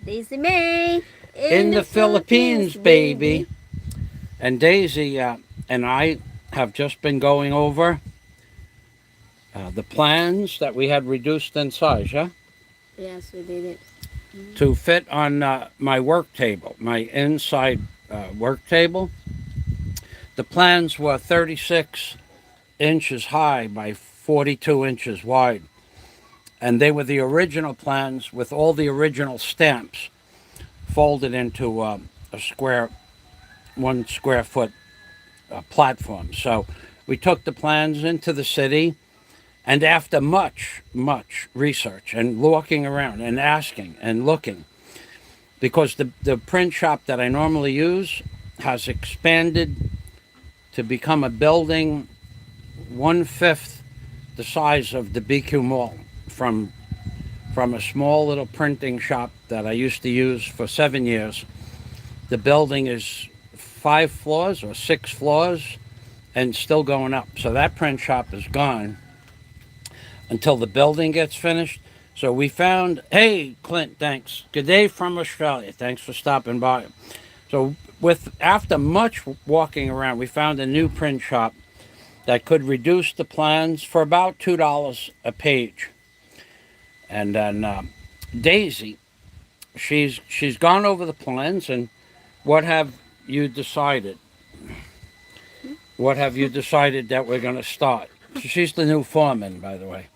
Daisy May in the Philippines, baby. And Daisy and I have just been going over the plans that we had reduced in size, yeah? Yes, we did it. To fit on my work table, my inside work table. The plans were 36 inches high by 42 inches wide. And they were the original plans with all the original stamps folded into a square, 1 square foot platform. So we took the plans into the city, and after much, much research and walking around and asking and looking, because the print shop that I normally use has expanded to become a building 1/5 the size of the BQ Mall from a small little printing shop that I used to use for 7 years. The building is 5 floors or 6 floors and still going up. So that print shop is gone until the building gets finished. So we found, hey, Clint, thanks. Good day from Australia. Thanks for stopping by. So after much walking around, we found a new print shop that could reduce the plans for about $2 a page. And then Daisy, she's gone over the plans, and what have you decided? What have you decided that we're going to start? She's the new foreman, by the way.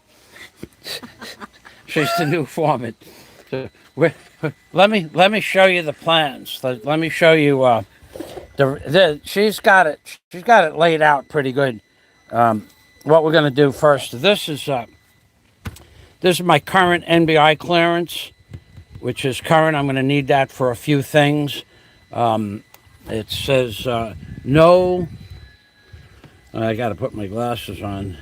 She's the new foreman. So let me show you the plans. Let me show you. She's got it. She's got it laid out pretty good. What we're going to do first. This is my current NBI clearance, which is current. I'm going to need that for a few things. It says no. I got to put my glasses on.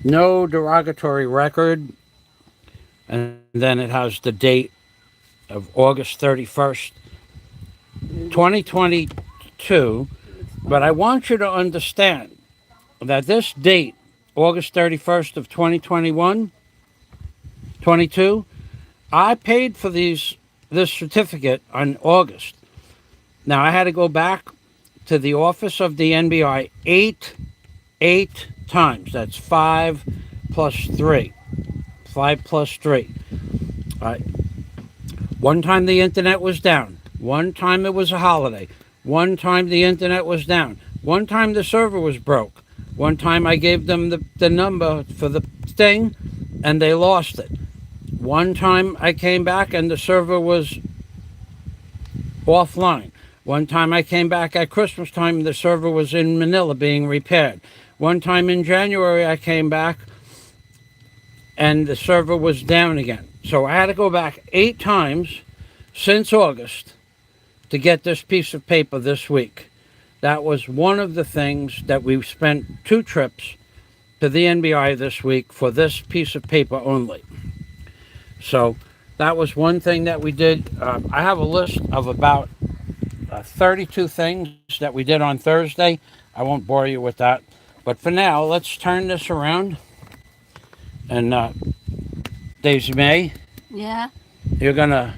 No derogatory record. And then it has the date of August 31st, 2022. But I want you to understand that this date, August 31st of 2021, 22, I paid for this certificate on August. Now I had to go back to the office of the NBI eight times. That's 5 plus 3. 5 plus 3. One time the internet was down. One time it was a holiday. One time the internet was down. One time the server was broke. One time I gave them the number for the thing and they lost it. One time I came back and the server was offline. One time I came back at Christmas time, the server was in Manila being repaired. One time in January I came back and the server was down again. So I had to go back 8 times since August to get this piece of paper this week. That was one of the things that we spent 2 trips to the NBI this week for this piece of paper only. So that was one thing that we did. I have a list of about 32 things that we did on Thursday. I won't bore you with that. But for now, let's turn this around. And Daisy May, Yeah. you're gonna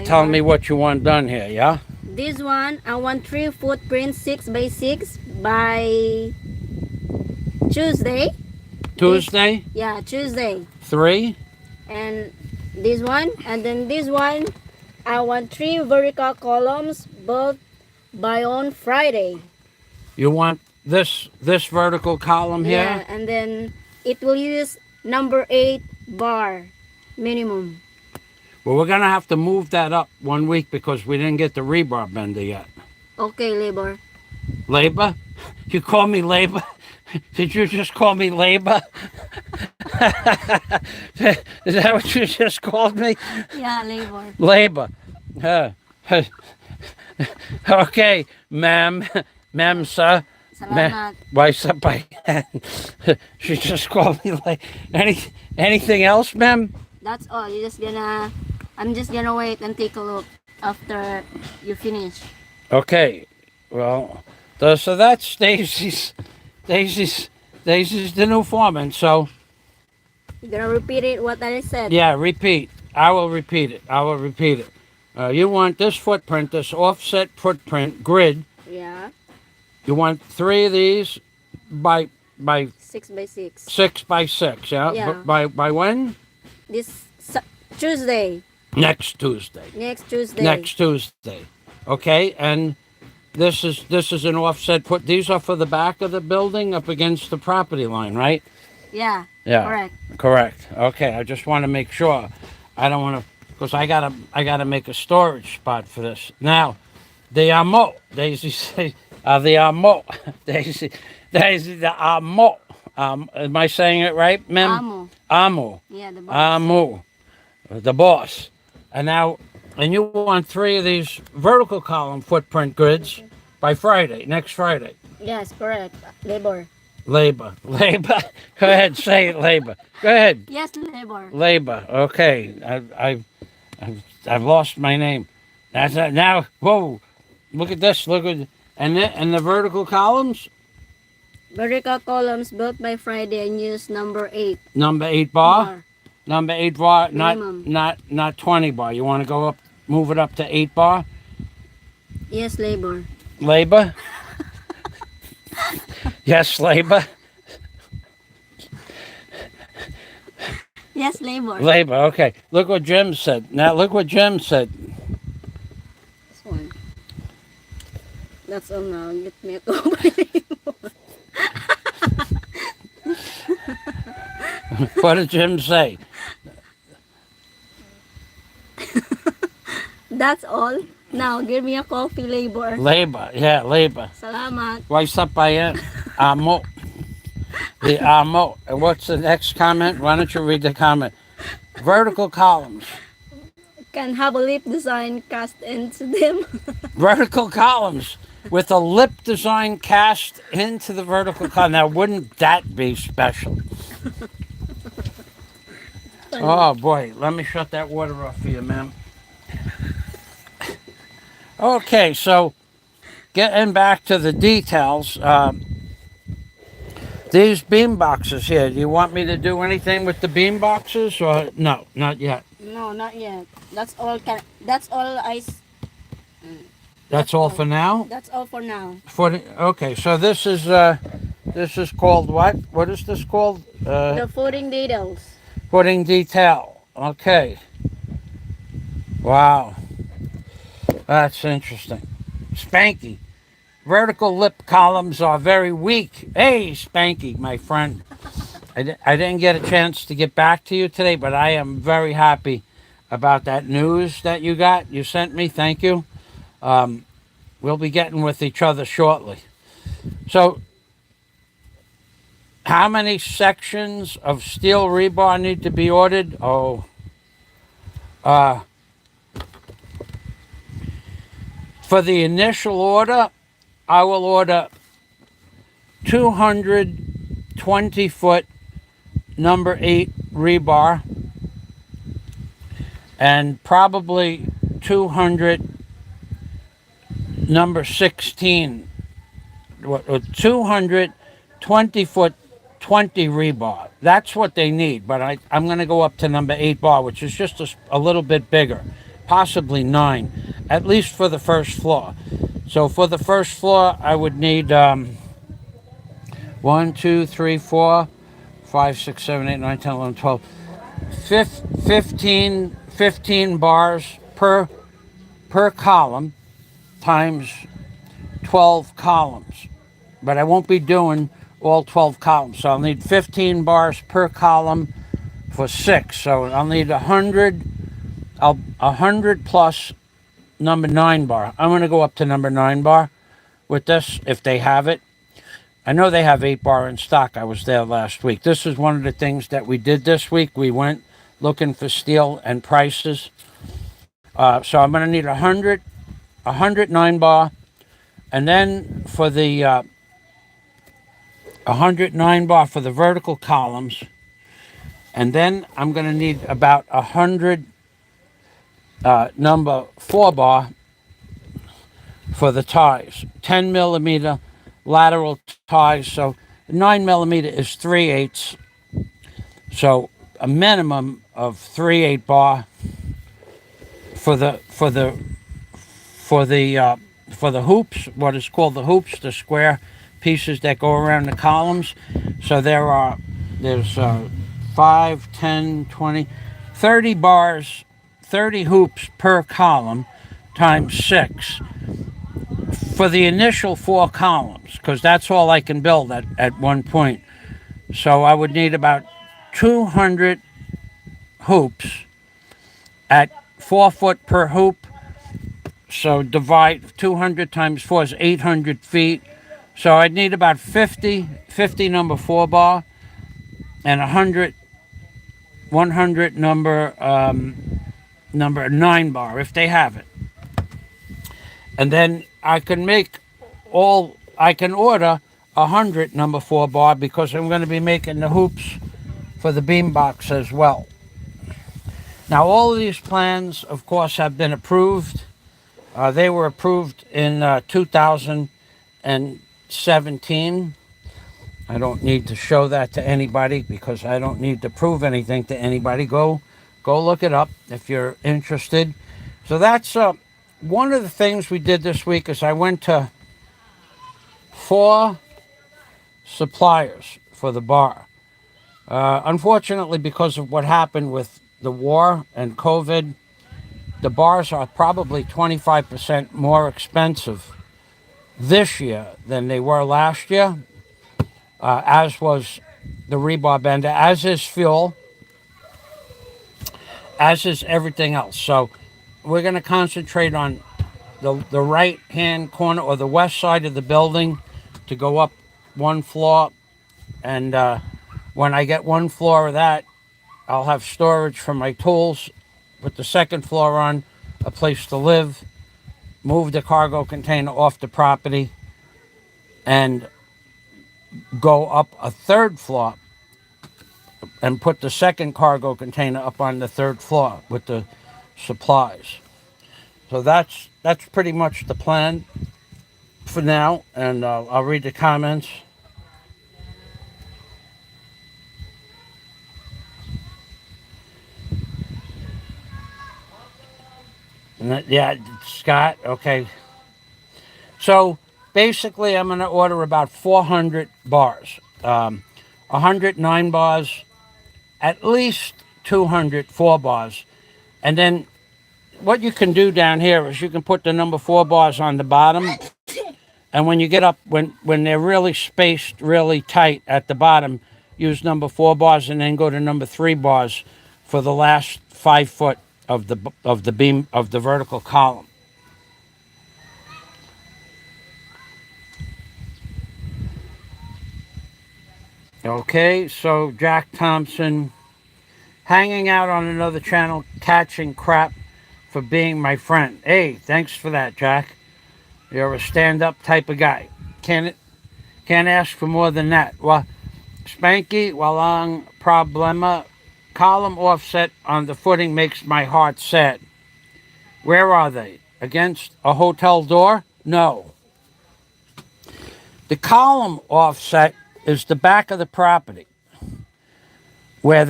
tell me what you want done here, yeah? This one, I want 3 footprints 6 by 6 by Tuesday. Tuesday, Yeah, Tuesday. 3. And this one, and then this one, I want 3 vertical columns, both by on Friday. You want this vertical column here? Yeah, and then it will use number 8 bar minimum. Well, we're gonna have to move that up 1 week because we didn't get the rebar bender yet. Okay, labor. Labor? You call me labor? Did you just call me labor? Is that what you just called me? Yeah, labor. Labor. Okay, ma'am. Ma'am, sir. Salamat. Why, sir, by she just called me like anything else, ma'am? That's all. I'm just gonna wait and take a look after you finish. Okay. Well, so that's Daisy's the new foreman. So You're gonna repeat it what I said. yeah, repeat. I will repeat it. I will repeat it. You want this footprint, this offset footprint grid. Yeah. You want 3 of these by 6 by 6. 6 by 6. Yeah. Yeah. By when? This Tuesday. Next Tuesday. Next Tuesday. Next Tuesday. Okay, and this is an offset foot. These are for the back of the building up against the property line, right? Yeah. Yeah. Correct. Correct. Okay, I just want to make sure. I don't want to, because I gotta make a storage spot for this. Now, the amo, Daisy say, the amo, Daisy, the amo. Am I saying it right, ma'am? Amo. Amo. Yeah, the boss. Amo, the boss. And now, and you want 3 of these vertical column footprint grids by Friday, next Friday. Yes, correct. Labor. Labor. Go ahead, say it, labor. Go ahead. Yes, labor. Labor. Okay, I've lost my name. That's it. Now. Whoa, look at this. Look at and the vertical columns. Vertical columns built by Friday and use number 8. Number 8 bar. Bar. Number 8 bar. Minimum. Not 20 bar. You want to go up, move it up to 8 bar. Yes, labor. Labor. Yes, labor. Yes, labor. Labor. Okay. Look what Jim said. Now look what Jim said. This one. That's all now. Get me a copy. What did Jim say? That's all. Now, give me a coffee, labor. Labor. Yeah, labor. Salamat. What's up by it? Amo. The amo. And what's the next comment? Why don't you read the comment? Vertical columns. Can have a lip design cast into them. Vertical columns with a lip design cast into the vertical column. Now, wouldn't that be special? Oh boy, let me shut that water off for you, ma'am. Okay, so getting back to the details, these beam boxes here, do you want me to do anything with the beam boxes or no, not yet? No, not yet. That's all. That's all That's all for now? That's all for now. Okay, so this is called what? What is this called? The footing details. Footing detail. Okay. Wow. That's interesting. Spanky. Vertical lip columns are very weak. Hey, Spanky, my friend. I didn't get a chance to get back to you today, but I am very happy about that news that you got. You sent me. Thank you. We'll be getting with each other shortly. So, how many sections of steel rebar need to be ordered? Oh, for the initial order, I will order 220-foot number 8 rebar and probably 200 number 16, 220-foot 20 rebar. That's what they need, but I'm going to go up to number 8 bar, which is just a little bit bigger, possibly 9, at least for the first floor. So for the first floor, I would need 1, 2, 3, 4, 5, 6, 7, 8, 9, 10, 11, 12, 15 bars per column times 12 columns. But I won't be doing all 12 columns. So I'll need 15 bars per column for 6. So I'll need 100 plus number 9 bar. I'm going to go up to number 9 bar with this if they have it. I know they have 8 bar in stock. I was there last week. This is one of the things that we did this week. We went looking for steel and prices. So I'm going to need 100 9 bar. And then for the 109 bar for the vertical columns. And then I'm going to need about 100 number 4 bar for the ties. 10 millimeter lateral ties. So 9 millimeter is 3/8. So a minimum of 3/8 bar for the for the hoops, what is called the hoops, the square pieces that go around the columns. So there's 5, 10, 20, 30 bars, 30 hoops per column times 6 for the initial 4 columns, because that's all I can build at one point. So I would need about 200 hoops at 4 foot per hoop. So divide 200 times 4 is 800 feet. So I'd need about 50 number 4 bar and 100 number 9 bar if they have it. And then I can order 100 number 4 bar because I'm going to be making the hoops for the beam box as well. Now all of these plans, of course, have been approved. They were approved in 2017. I don't need to show that to anybody because I don't need to prove anything to anybody. Go look it up if you're interested. So that's one of the things we did this week is I went to 4 suppliers for the bar. Unfortunately, because of what happened with the war and COVID, the bars are probably 25% more expensive this year than they were last year, as was the Rebar Bender, as is fuel, as is everything else. So we're going to concentrate on the right-hand corner or the west side of the building to go up 1 floor. And when I get 1 floor of that, I'll have storage for my tools, put the 2nd floor on, a place to live, move the cargo container off the property, and go up a 3rd floor and put the 2nd cargo container up on the 3rd floor with the supplies. So that's pretty much the plan for now, and I'll read the comments. Yeah, Scott, okay. So basically I'm going to order about 400 bars. 109 bars, at least 200 4 bars. And then what you can do down here is you can put the number 4 bars on the bottom. And when you get up, when they're really spaced really tight at the bottom, use number 4 bars and then go to number 3 bars for the last 5 foot of the beam of the vertical column. Okay, so Jack Thompson, hanging out on another channel, catching crap for being my friend. Hey, thanks for that, Jack. You're a stand-up type of guy. Can't ask for more than that. Well, Spanky, walang problema. Column offset on the footing makes my heart sad. Where are they? Against a hotel door? No. The column offset is the back of the property where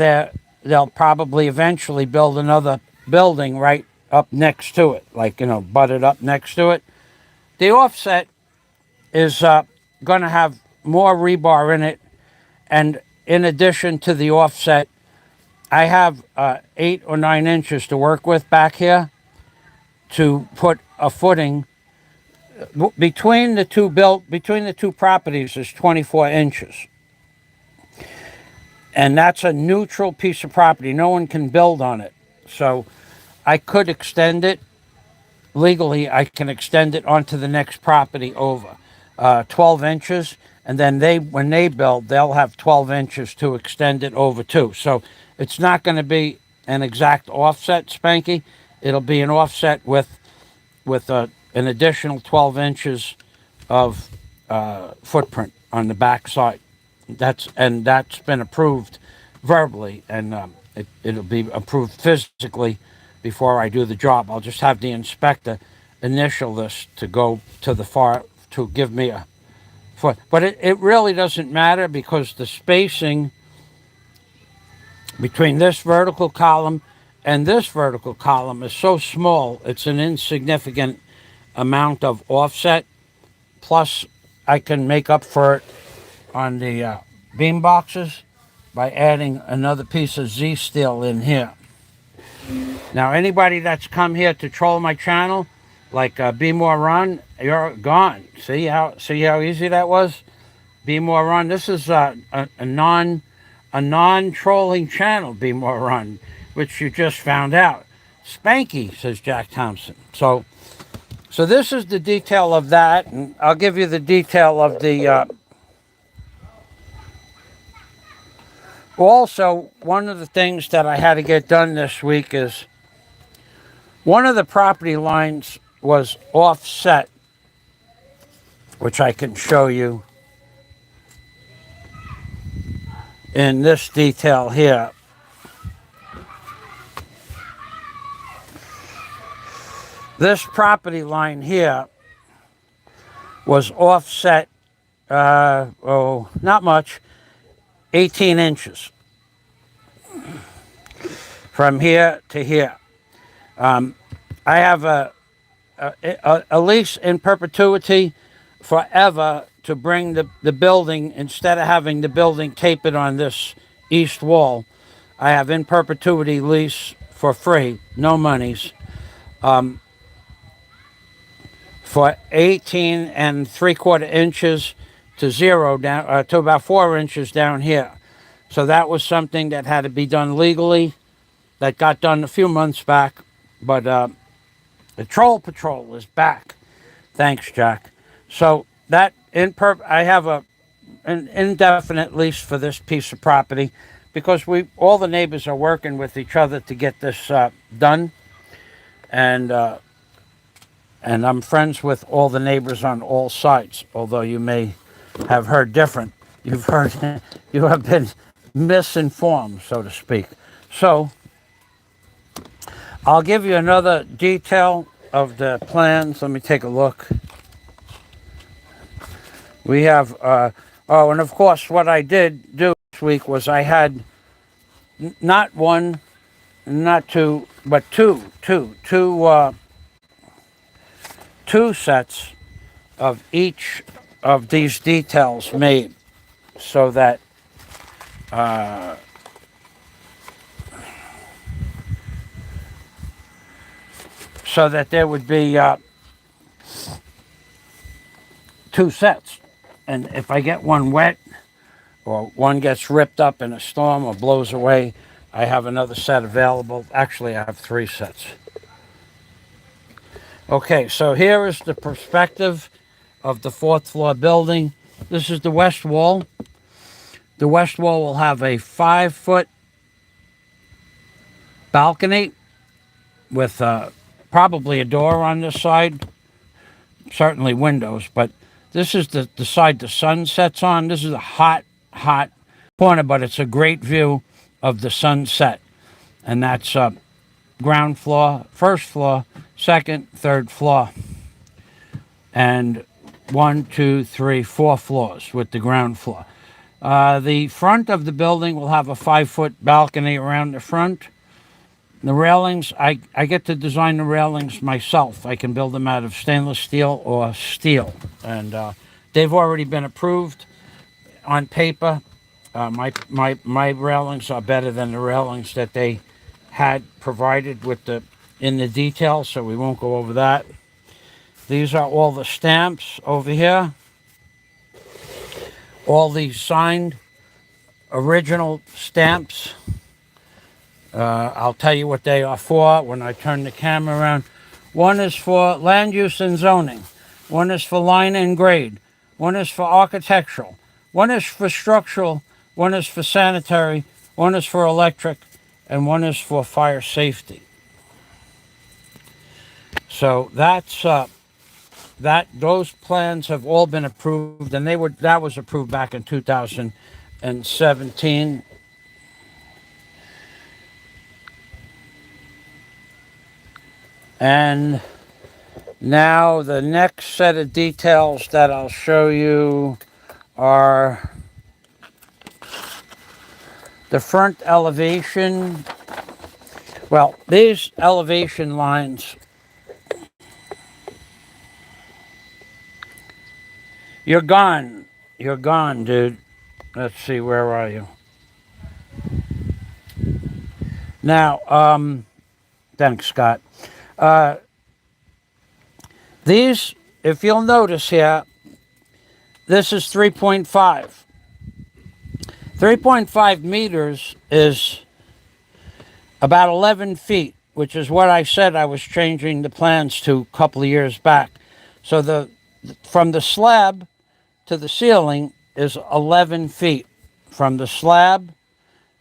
they'll probably eventually build another building right up next to it, like, butted up next to it. The offset is going to have more rebar in it, and in addition to the offset, I have 8 or 9 inches to work with back here to put a footing. Between the two properties is 24 inches. And that's a neutral piece of property. No one can build on it. So I could extend it. Legally, I can extend it onto the next property over 12 inches. And then when they build, they'll have 12 inches to extend it over too. So it's not going to be an exact offset, Spanky. It'll be an offset with an additional 12 inches of footprint on the back side. That's been approved verbally, and it'll be approved physically before I do the job. I'll just have the inspector initial this to go to to give me a foot. But it really doesn't matter because the spacing between this vertical column and this vertical column is so small, it's an insignificant amount of offset. Plus, I can make up for it on the beam boxes by adding another piece of Z steel in here. Now, anybody that's come here to troll my channel, like Be More Run, you're gone. See how easy that was? Be More Run. This is a non-trolling channel, Be More Run, which you just found out. Spanky, says Jack Thompson. So this is the detail of that, and I'll give you the detail of the. Also, one of the things that I had to get done this week is one of the property lines was offset, which I can show you in this detail here. This property line here was offset, not much, 18 inches from here to here. I have a lease in perpetuity forever to bring the building, instead of having the building tapered on this east wall, I have in perpetuity lease for free, no monies, for 18 3/4 inches to zero down to about 4 inches down here. So that was something that had to be done legally. That got done a few months back, but the Troll Patrol is back. Thanks, Jack. So that I have an indefinite lease for this piece of property because all the neighbors are working with each other to get this done, and I'm friends with all the neighbors on all sides. Although you may have heard different, you have been misinformed, so to speak. So I'll give you another detail of the plans. Let me take a look. We have, and of course what I did do this week was I had not one, not two, but two sets of each of these details made so that there would be two sets. And if I get one wet or one gets ripped up in a storm or blows away, I have another set available. Actually, I have 3 sets. Okay, so here is the perspective of the 4th floor building. This is the west wall. The west wall will have a 5-foot balcony with probably a door on this side, certainly windows, but this is the side the sun sets on. This is a hot corner, but it's a great view of the sunset. And that's ground floor, 1st floor, 2nd, 3rd floor. And 1, 2, 3, 4 floors with the ground floor. The front of the building will have a 5-foot balcony around the front. The railings, I get to design the railings myself. I can build them out of stainless steel or steel. And they've already been approved on paper. My railings are better than the railings that they had provided in the detail, so we won't go over that. These are all the stamps over here. All the signed original stamps. I'll tell you what they are for when I turn the camera around. One is for land use and zoning. One is for line and grade. One is for architectural. One is for structural. One is for sanitary. One is for electric. And one is for fire safety. So that's those plans have all been approved, and that was approved back in 2017. And now the next set of details that I'll show you are The front elevation, well, these elevation lines, you're gone, dude. Let's see, where are you? Now, thanks, Scott. These, if you'll notice here, this is 3.5. 3.5 meters is about 11 feet, which is what I said I was changing the plans to a couple of years back. So from the slab to the ceiling is 11 feet. From the slab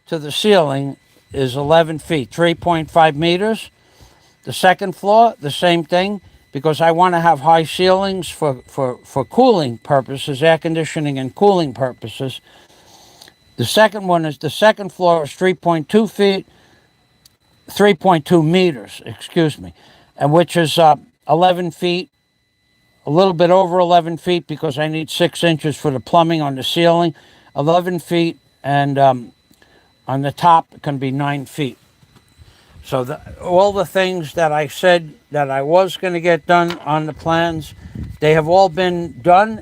to the ceiling is 11 feet, 3.5 meters. The second floor, the same thing, because I want to have high ceilings for cooling purposes, air conditioning and cooling purposes. The second floor is 3.2 feet, 3.2 meters, excuse me, and which is 11 feet, a little bit over 11 feet because I need 6 inches for the plumbing on the ceiling, 11 feet, and on the top it can be 9 feet. So all the things that I said that I was going to get done on the plans, they have all been done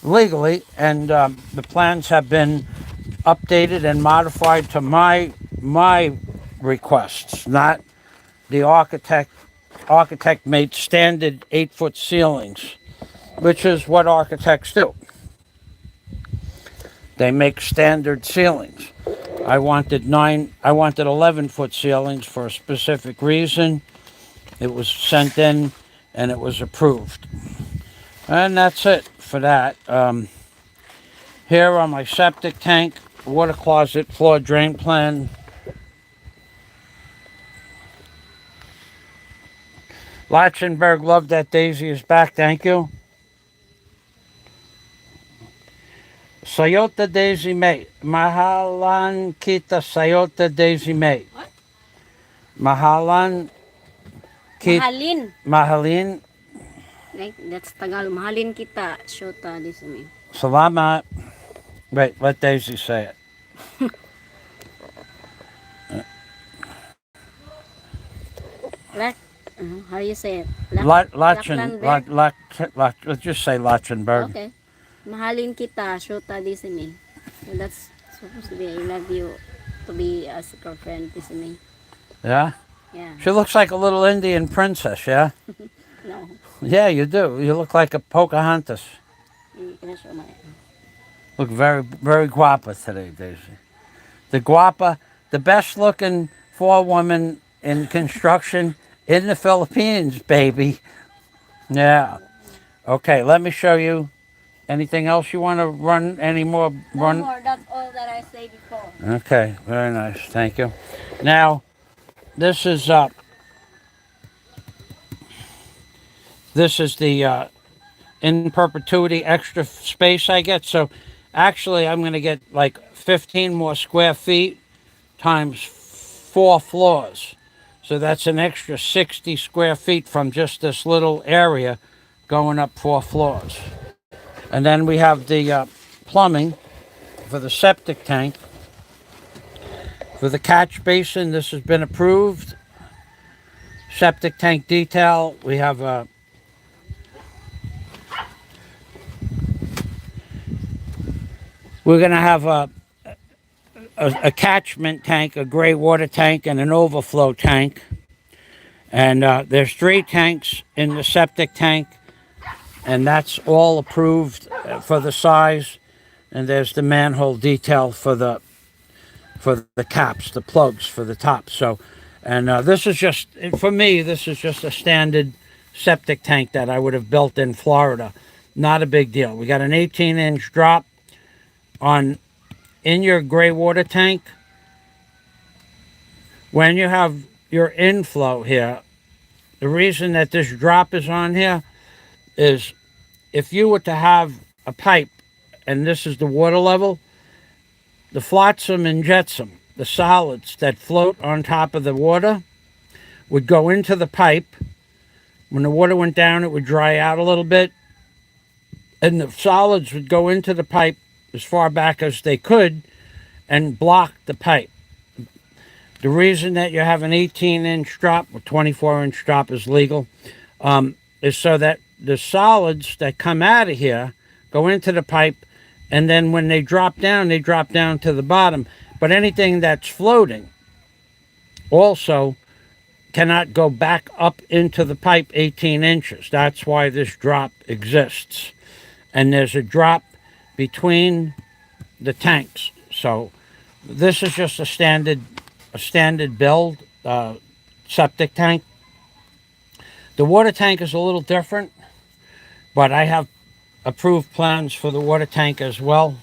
legally, and the plans have been updated and modified to my requests, not the architect. Architect made standard 8-foot ceilings, which is what architects do. They make standard ceilings. I wanted 11-foot ceilings for a specific reason. It was sent in and it was approved. And that's it for that. Here on my septic tank, water closet, floor drain plan. Lachenberg, love that Daisy is back. Thank you. Sayota Daisy May. Mahalan kita Sayota Daisy May. What? Mahalan Mahalin. Mahalin. Like, that's Tagalog. Mahalin kita. Shota this me. Salamat. Wait, let Daisy say it. How do you say it? Let's just say Lachenberg. Okay. Mahalin kita. Shota this me. So that's supposed to be I love you to be as a girlfriend this me. Yeah? Yeah. She looks like a little Indian princess, yeah? No. Yeah, you do. You look like a Pocahontas. Look very, very guapa today, Daisy. The best looking forewoman in construction in the Philippines, baby. Yeah. Okay, let me show you. Anything else you want to run? Any more? No more. That's all that I say before. Okay, very nice. Thank you. Now, this is the in perpetuity extra space I get. So actually I'm going to get like 15 more square feet times 4 floors. So that's an extra 60 square feet from just this little area going up 4 floors. And then we have the plumbing for the septic tank. For the catch basin, this has been approved. Septic tank detail, we have a we're going to have a catchment tank, a gray water tank, and an overflow tank. And there's 3 tanks in the septic tank, and that's all approved for the size. And there's the manhole detail for the caps, the plugs for the top. So, and this is just, for me, this is just a standard septic tank that I would have built in Florida. Not a big deal. We got an 18-inch drop in your gray water tank. When you have your inflow here, the reason that this drop is on here is if you were to have a pipe and this is the water level, the flotsam and jetsam, the solids that float on top of the water, would go into the pipe. When the water went down, it would dry out a little bit, and the solids would go into the pipe as far back as they could, and block the pipe. The reason that you have an 18-inch drop or 24-inch drop is legal, is so that the solids that come out of here go into the pipe, and then when they drop down to the bottom. But anything that's floating also cannot go back up into the pipe 18 inches. That's why this drop exists. And there's a drop between the tanks. So this is just a standard build septic tank. The water tank is a little different, but I have approved plans for the water tank as well.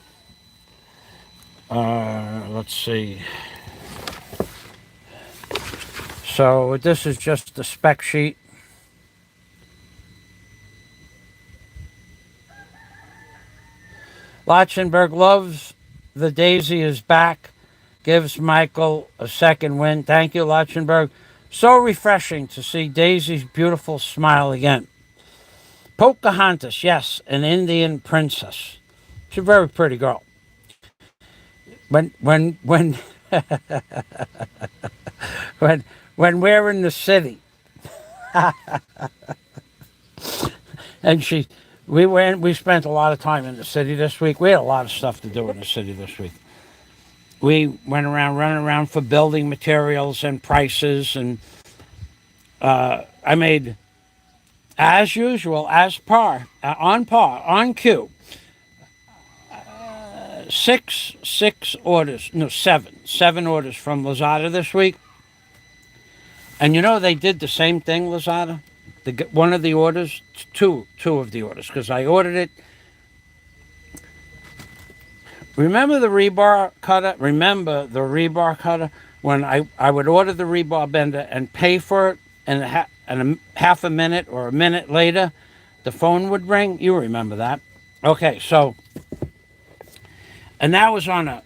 Let's see. So this is just the spec sheet. Lotchenberg loves the Daisy is back. Gives Michael a second win. Thank you, Lotchenberg. So refreshing to see Daisy's beautiful smile again. Pocahontas, yes, an Indian princess. She's a very pretty girl. When when we're in the city, and we spent a lot of time in the city this week. We had a lot of stuff to do in the city this week. We went running around for building materials and prices, and I made, as usual, on cue, seven orders from Lazada this week. And you know, they did the same thing, Lazada. One of the orders, two of the orders, because I ordered it. Remember the rebar cutter? When I would order the rebar bender and pay for it, and half a minute or a minute later, the phone would ring. You remember that. Okay, so, and that was on a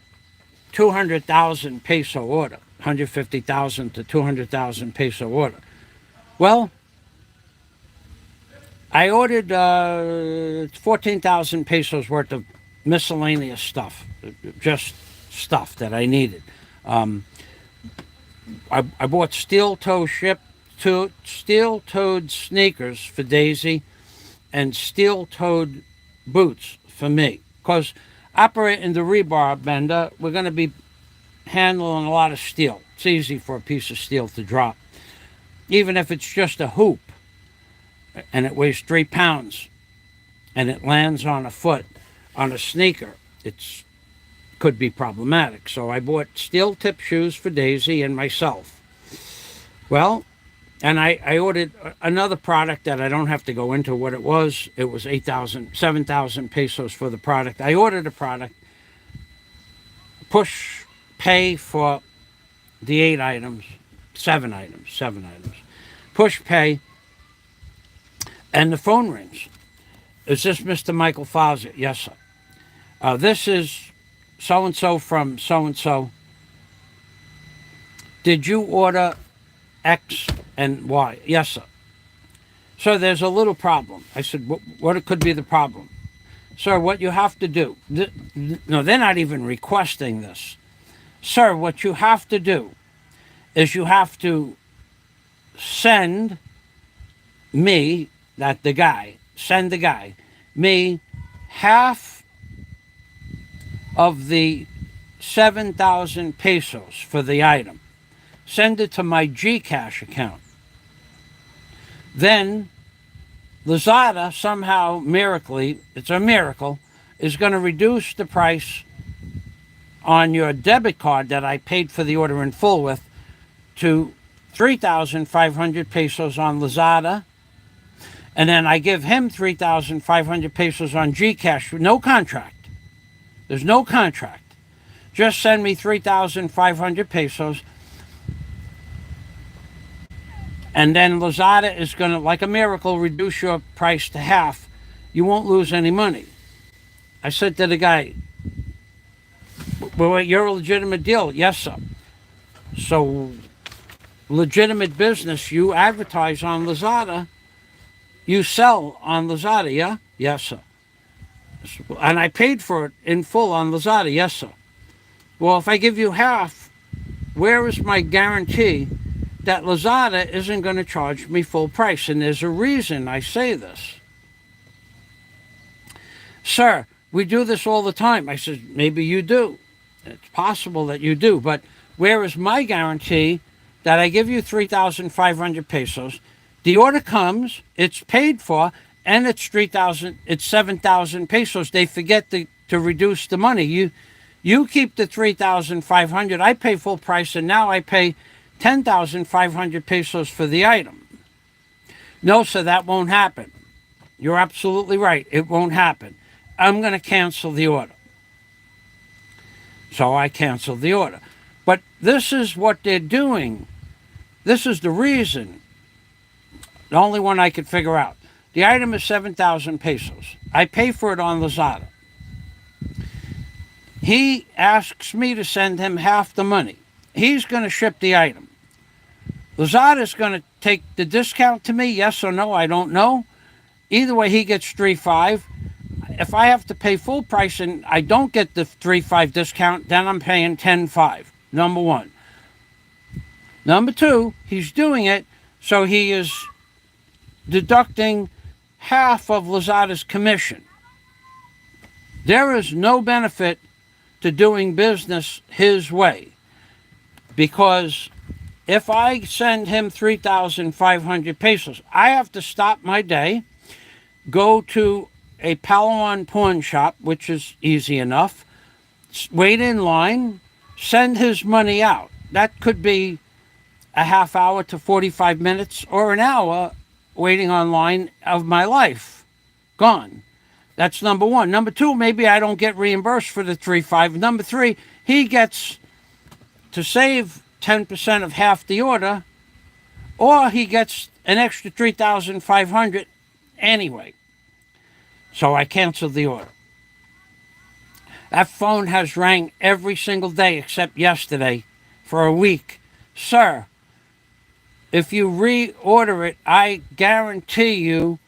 200,000 peso order, 150,000 to 200,000 peso order. Well, I ordered 14,000 pesos worth of miscellaneous stuff, just stuff that I needed. I bought steel-toed sneakers for Daisy and steel-toed boots for me. Because operating the rebar bender, we're going to be handling a lot of steel. It's easy for a piece of steel to drop. Even if it's just a hoop and it weighs 3 pounds and it lands on a foot on a sneaker, it could be problematic. So I bought steel tip shoes for Daisy and myself. Well, and I ordered another product that I don't have to go into what it was. It was 7,000 pesos for the product. I ordered a product, push pay for the 7 items. Push pay, and the phone rings. Is this Mr. Michael Fawcett? Yes, sir. This is so-and-so from so-and-so. Did you order X and Y? Yes, sir. So there's a little problem. I said, what could be the problem? Sir, what you have to do. No, they're not even requesting this. Sir, what you have to do is you have to send me, send the guy, me half of the 7,000 pesos for the item. Send it to my Gcash account. Then Lazada somehow, miraculously, it's a miracle, is going to reduce the price on your debit card that I paid for the order in full with to 3,500 pesos on Lazada. And then I give him 3,500 pesos on Gcash. No contract. There's no contract. Just send me 3,500 pesos. And then Lazada is going to, like a miracle, reduce your price to half. You won't lose any money. I said to the guy, well, you're a legitimate deal. Yes, sir. So, legitimate business, you advertise on Lazada. You sell on Lazada, yeah? Yes, sir. And I paid for it in full on Lazada. Yes, sir. Well, if I give you half, where is my guarantee that Lazada isn't going to charge me full price? And there's a reason I say this. Sir, we do this all the time. I said, maybe you do. It's possible that you do. But where is my guarantee that I give you 3,500 pesos? The order comes, it's paid for, and it's 7,000 pesos. They forget to reduce the money. You keep the 3,500. I pay full price, and now I pay 10,500 pesos for the item. No, sir, that won't happen. You're absolutely right. It won't happen. I'm going to cancel the order. So I canceled the order. But this is what they're doing. This is the reason. The only one I could figure out. The item is 7,000 pesos. I pay for it on Lazada. He asks me to send him half the money. He's going to ship the item. Lazada is going to take the discount to me, yes or no, I don't know. Either way, he gets 3.5. If I have to pay full price and I don't get the 3.5 discount, then I'm paying 10.5. Number one. Number two, he's doing it so he is deducting half of Lazada's commission. There is no benefit to doing business his way, because if I send him 3,500 pesos, I have to stop my day, go to a Palawan pawn shop, which is easy enough, wait in line, send his money out. That could be a half hour to 45 minutes or an hour waiting online of my life. Gone. That's number one. Number two, maybe I don't get reimbursed for the 3.5. Number three, he gets to save 10% of half the order, or he gets an extra 3,500 anyway. So I canceled the order. That phone has rang every single day except yesterday for a week. Sir, if you reorder it, I guarantee you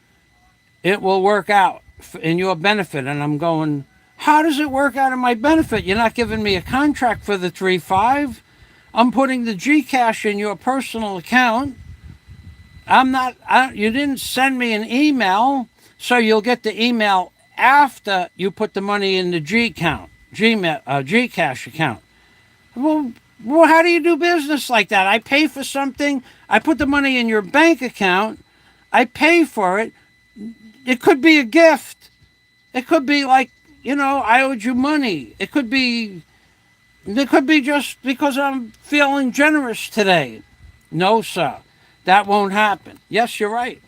it will work out in your benefit. And I'm going, how does it work out in my benefit? You're not giving me a contract for the 3.5. I'm putting the Gcash in your personal account. You didn't send me an email, so you'll get the email after you put the money in the Gcash account. Well, how do you do business like that? I pay for something, I put the money in your bank account, I pay for it. It could be a gift. It could be like, I owed you money. It could be just because I'm feeling generous today. No, sir, that won't happen. Yes, you're right.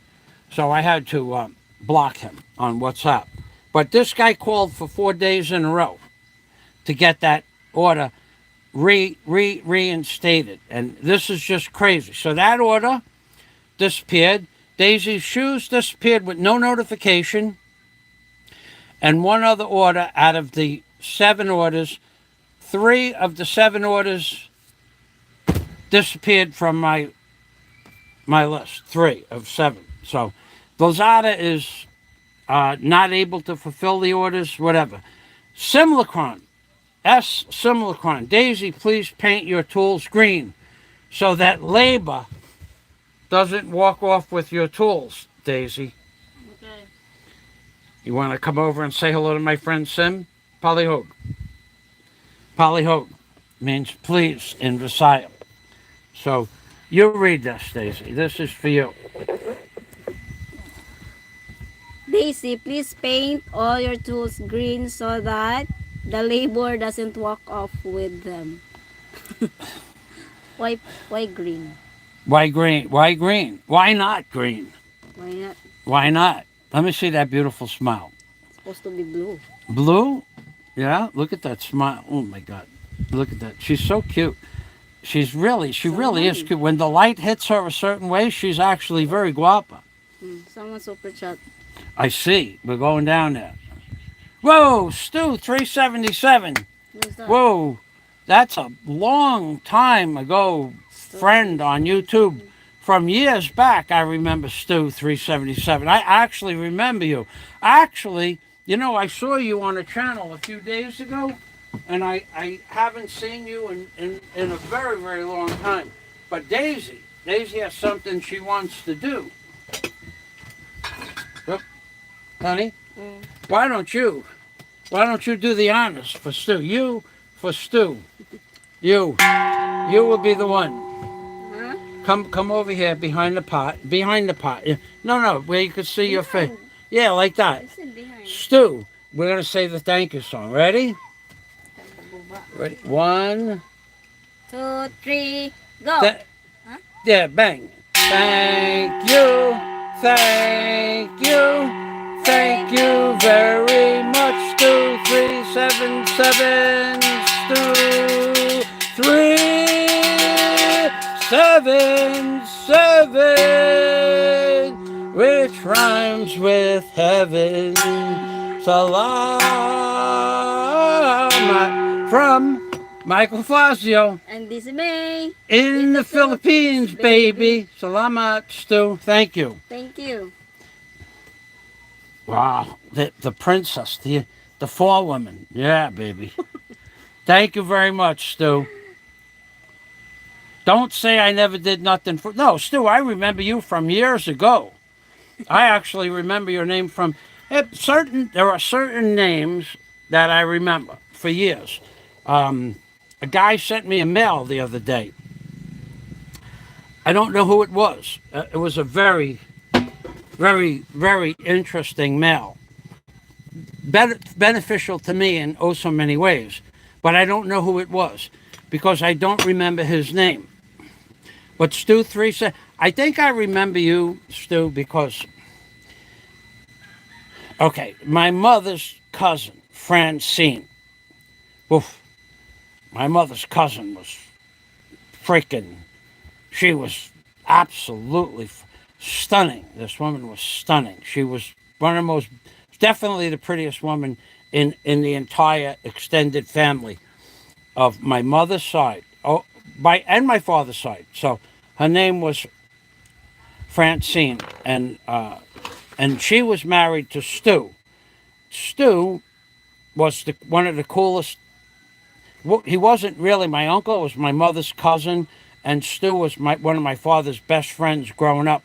So I had to block him on WhatsApp. But this guy called for 4 days in a row to get that order reinstated. And this is just crazy. So that order disappeared. Daisy's shoes disappeared with no notification. And one other order out of the 7 orders, 3 of the 7 orders disappeared from my list. 3 of 7. So Lazada is not able to fulfill the orders, whatever. Simulacron. Simulacron. Daisy, please paint your tools green so that labor doesn't walk off with your tools, Daisy. Okay. You want to come over and say hello to my friend Sim? Palihog. Palihog means please in Visayas. So you read this, Daisy. This is for you. Daisy, please paint all your tools green so that the labor doesn't walk off with them. Why green? Why green? Why green? Why not green? Why not? Why not? Let me see that beautiful smile. It's supposed to be blue. Blue? Yeah, look at that smile. Oh my God. Look at that. She's so cute. She really is cute. When the light hits her a certain way, she's actually very guapa. Someone super chat. I see. We're going down there. Whoa, Stu, 377. Who's that? Whoa, that's a long time ago friend on YouTube. From years back, I remember Stu, 377. I actually remember you. Actually, I saw you on a channel a few days ago. and I haven't seen you in a very, very long time. But Daisy has something she wants to do. Look, honey, why don't you do the honors for Stu? You for Stu. You will be the one. Huh? Come over here behind the pot. Behind the pot. Yeah. No, where you can see your face. Behind. Yeah, like that. I said behind. Stu, we're gonna say the thank you song. Ready? Ready? 1, 2, 3, go. Huh? Yeah, bang. Thank you, thank you very much, Stu. 377, Stu. 377, which rhymes with heaven. Salamat from Michael Fazio. And this is May. In the Philippines, baby. Salamat, Stu. Thank you. Thank you. Wow. The princess, the forewoman. Yeah, baby. Thank you very much, Stu. Don't say I never did nothing for... No, Stu, I remember you from years ago. I actually remember your name from... There are certain names that I remember for years. A guy sent me a mail the other day. I don't know who it was. It was a very, very, very interesting mail. Beneficial to me in oh so many ways. But I don't know who it was because I don't remember his name. But Stu 3 said, I think I remember you, Stu, because... Okay, my mother's cousin, Francine. Oof. My mother's cousin was freaking... She was absolutely stunning. This woman was stunning. She was one of the most... Definitely the prettiest woman in the entire extended family of my mother's side. And my father's side. So her name was Francine, and she was married to Stu. Stu was one of the coolest. He wasn't really my uncle; it was my mother's cousin, and Stu was one of my father's best friends growing up.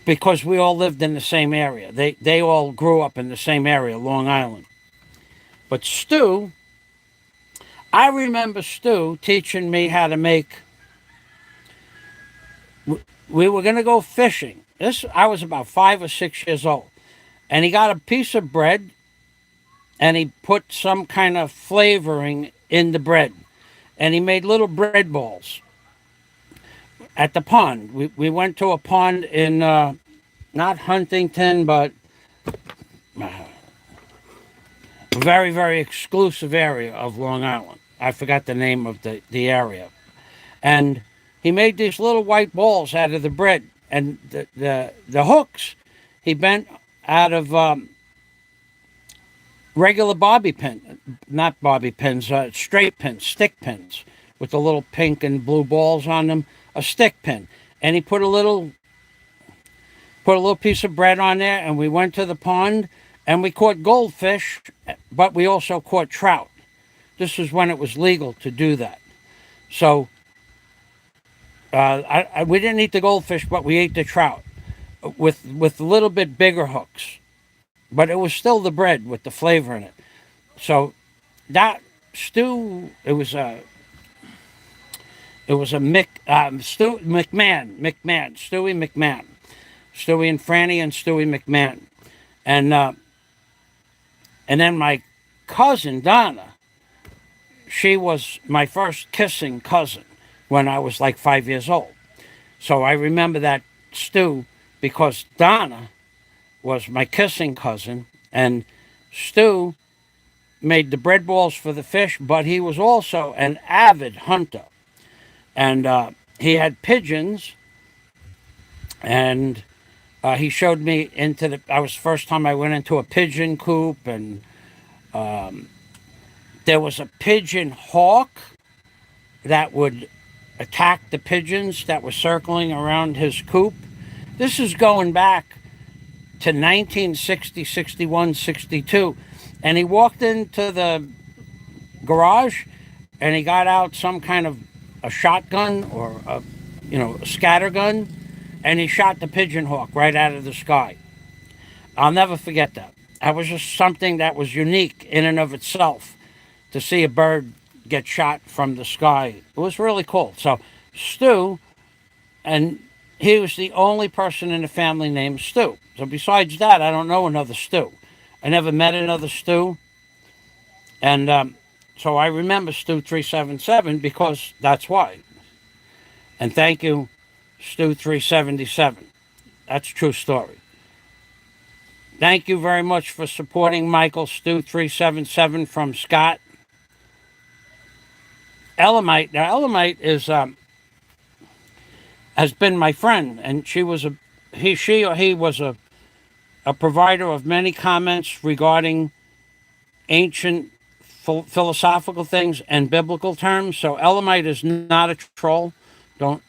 Because we all lived in the same area. They all grew up in the same area, Long Island. But Stu, I remember Stu teaching me how to make... We were going to go fishing. I was about 5 or 6 years old. And he got a piece of bread and he put some kind of flavoring in the bread. And he made little bread balls at the pond. We went to a pond in, not Huntington, but a very, very exclusive area of Long Island. I forgot the name of the area. And he made these little white balls out of the bread. And the hooks he bent out of regular bobby pin, not bobby pins, straight pins, stick pins with the little pink and blue balls on them, a stick pin. And he put a little piece of bread on there, and we went to the pond and we caught goldfish, but we also caught trout. This is when it was legal to do that. So we didn't eat the goldfish, but we ate the trout with a little bit bigger hooks. But it was still the bread with the flavor in it. So that Stewie McMahon, Stewie and Franny and Stewie McMahon, and then my cousin Donna. She was my first kissing cousin when I was like 5 years old. So I remember that Stu because Donna was my kissing cousin, and Stu made the bread balls for the fish, but he was also an avid hunter. And he had pigeons, and he showed me that was the first time I went into a pigeon coop, and there was a pigeon hawk that would attack the pigeons that were circling around his coop. This is going back to 1960, 61, 62. And he walked into the garage and he got out some kind of a shotgun or a scatter gun, and he shot the pigeon hawk right out of the sky. I'll never forget that. That was just something that was unique in and of itself, to see a bird get shot from the sky. It was really cool. So Stu, and he was the only person in the family named Stu. So besides that, I don't know another Stu. I never met another Stu. And so I remember Stu 377 because that's why. And thank you, Stu 377. That's a true story. Thank you very much for supporting Michael Stu 377 from Scott. Elamite. Now Elamite has been my friend, and she was he was a provider of many comments regarding ancient philosophical things and biblical terms. So Elamite is not a troll. Don't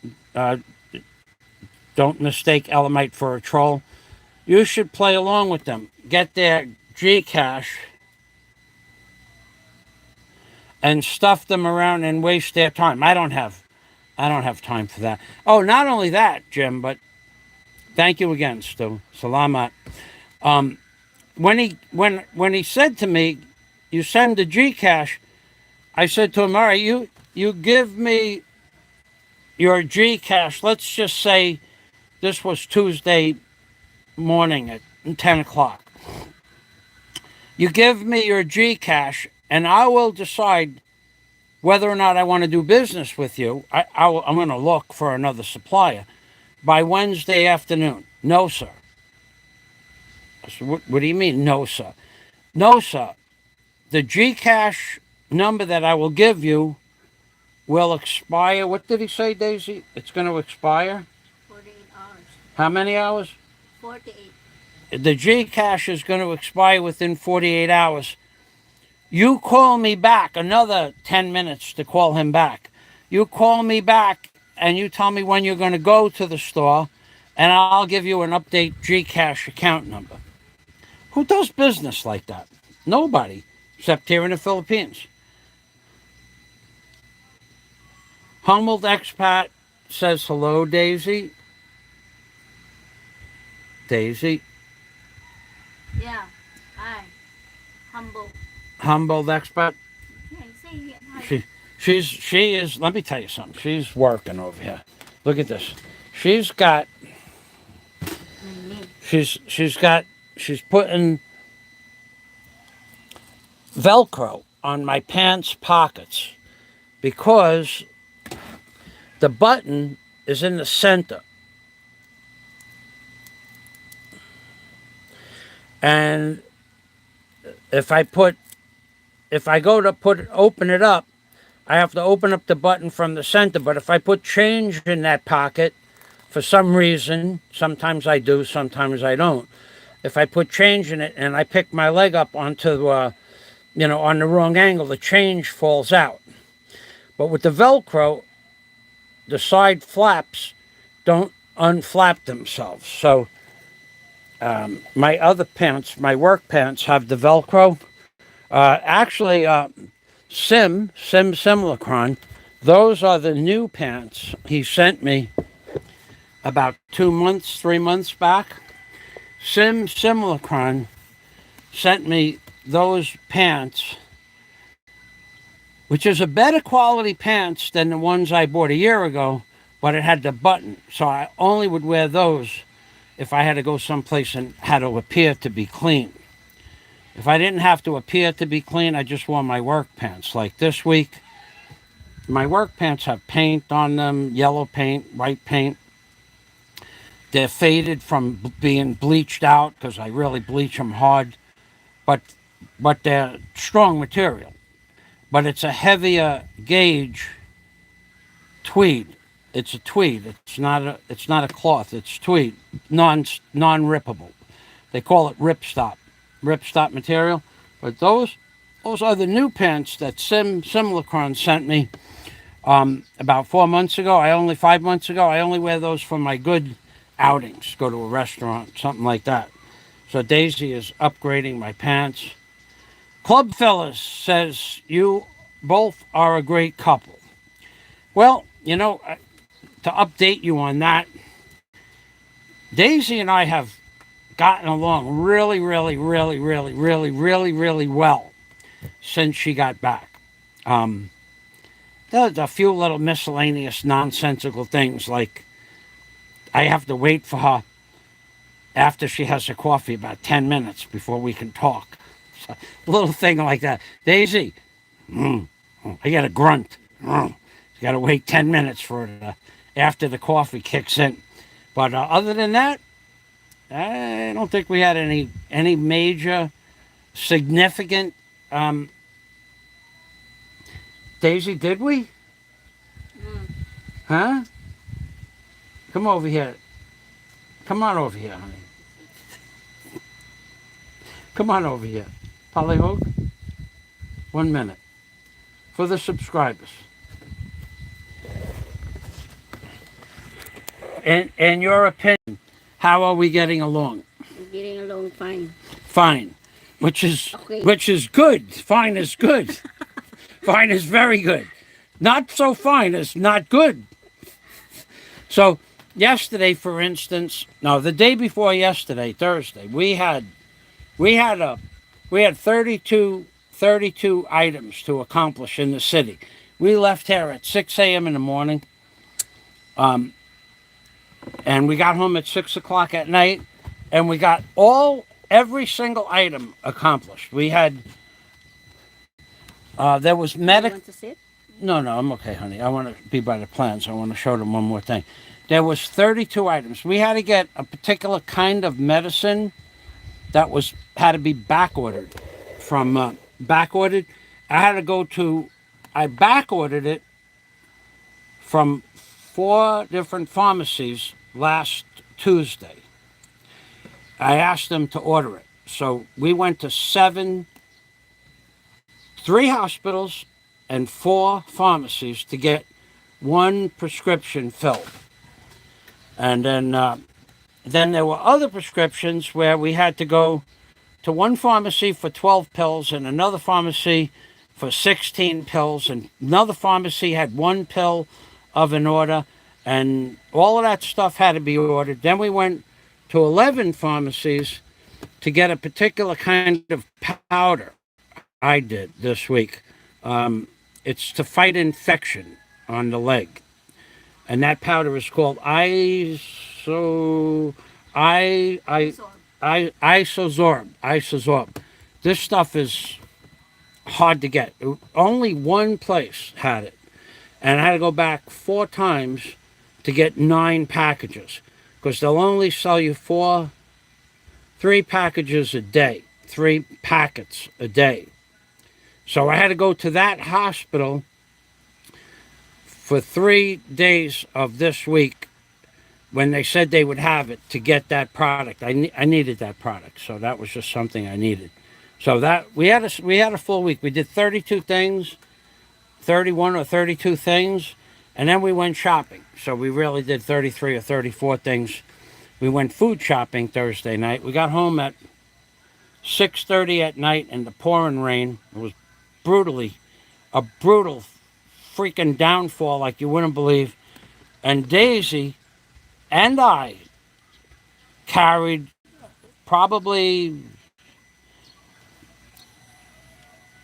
mistake Elamite for a troll. You should play along with them. Get their Gcash and stuff them around and waste their time. I don't have time for that. Oh, not only that, Jim, but thank you again, Stu. Salamat. When he said to me, "You send the Gcash," I said to him, "All right, you give me your Gcash. Let's just say this was Tuesday morning at 10 o'clock. You give me your Gcash, and I will decide whether or not I want to do business with you. I'm going to look for another supplier by Wednesday afternoon." "No, sir." I said, what do you mean, no, sir?" "No, sir. The Gcash number that I will give you will expire." What did he say, Daisy? It's going to expire? 48 hours. How many hours? 48. The Gcash is going to expire within 48 hours. You call me back, another 10 minutes to call him back. You call me back and you tell me when you're going to go to the store, and I'll give you an update Gcash account number. Who does business like that? Nobody, except here in the Philippines. Humbled expat says hello, Daisy. Daisy. Yeah. Hi. Humble. Humbled expat. Yeah, say hi. She is. Let me tell you something. She's working over here. Look at this. She's putting VELCRO on my pants pockets because the button is in the center. And if I go to open it up, I have to open up the button from the center. But if I put change in that pocket, for some reason, sometimes I do, sometimes I don't. If I put change in it and I pick my leg up onto, on the wrong angle, the change falls out. But with the VELCRO, the side flaps don't unflap themselves. So my other pants, my work pants, have the VELCRO. Actually, Simulacron, those are the new pants he sent me about 3 months back. Simulacron sent me those pants, which is a better quality pants than the ones I bought a year ago, but it had the button. So I only would wear those if I had to go someplace and had to appear to be clean. If I didn't have to appear to be clean, I just wore my work pants. Like this week, my work pants have paint on them, yellow paint, white paint. They're faded from being bleached out because I really bleach them hard. But they're strong material. But it's a heavier gauge tweed. It's a tweed. It's not a cloth. It's tweed, non-rippable. They call it ripstop material. But those are the new pants that Simulacron sent me about 4 months ago. 5 months ago. I only wear those for my good outings. Go to a restaurant, something like that. So Daisy is upgrading my pants. Club Fellas says, you both are a great couple. Well, to update you on that, Daisy and I have gotten along really, really, really, really, really, really, really well since she got back. There's a few little miscellaneous nonsensical things like I have to wait for her after she has her coffee about 10 minutes before we can talk. So, a little thing like that. Daisy, I got a grunt. You got to wait 10 minutes for it after the coffee kicks in. But other than that, I don't think we had any major significant. Daisy, did we? Huh? Come over here. Come on over here, honey. Come on over here. Polyhook, 1 minute. For the subscribers. In your opinion, how are we getting along? Getting along fine. Fine. Which is good. Fine is good. Fine is very good. Not so fine is not good. So yesterday, for instance, no, the day before yesterday, Thursday, we had 32 items to accomplish in the city. We left here at 6 a.m. in the morning, and we got home at 6 o'clock at night, and we got every single item accomplished. We had there was You want to sit? No, I'm okay, honey. I want to be by the plans. I want to show them one more thing. There was 32 items. We had to get a particular kind of medicine that had to be back ordered from back ordered. I back ordered it from 4 different pharmacies last Tuesday. I asked them to order it. So we went to 3 hospitals and 4 pharmacies to get 1 prescription filled. And then there were other prescriptions where we had to go to one pharmacy for 12 pills and another pharmacy for 16 pills, and another pharmacy had 1 pill of an order, and all of that stuff had to be ordered. Then we went to 11 pharmacies to get a particular kind of powder. I did this week. It's to fight infection on the leg. And that powder is called Isosorb. This stuff is hard to get. Only one place had it. And I had to go back 4 times to get 9 packages. Because they'll only sell you 3 packages a day. 3 packets a day. So I had to go to that hospital for 3 days of this week when they said they would have it to get that product. I needed that product, so that was just something I needed. So that we had a full week. We did 32 things, 31 or 32 things, and then we went shopping. So we really did 33 or 34 things. We went food shopping Thursday night. We got home at 6:30 at night in the pouring rain. It was a brutal freaking downfall like you wouldn't believe. And Daisy and I carried probably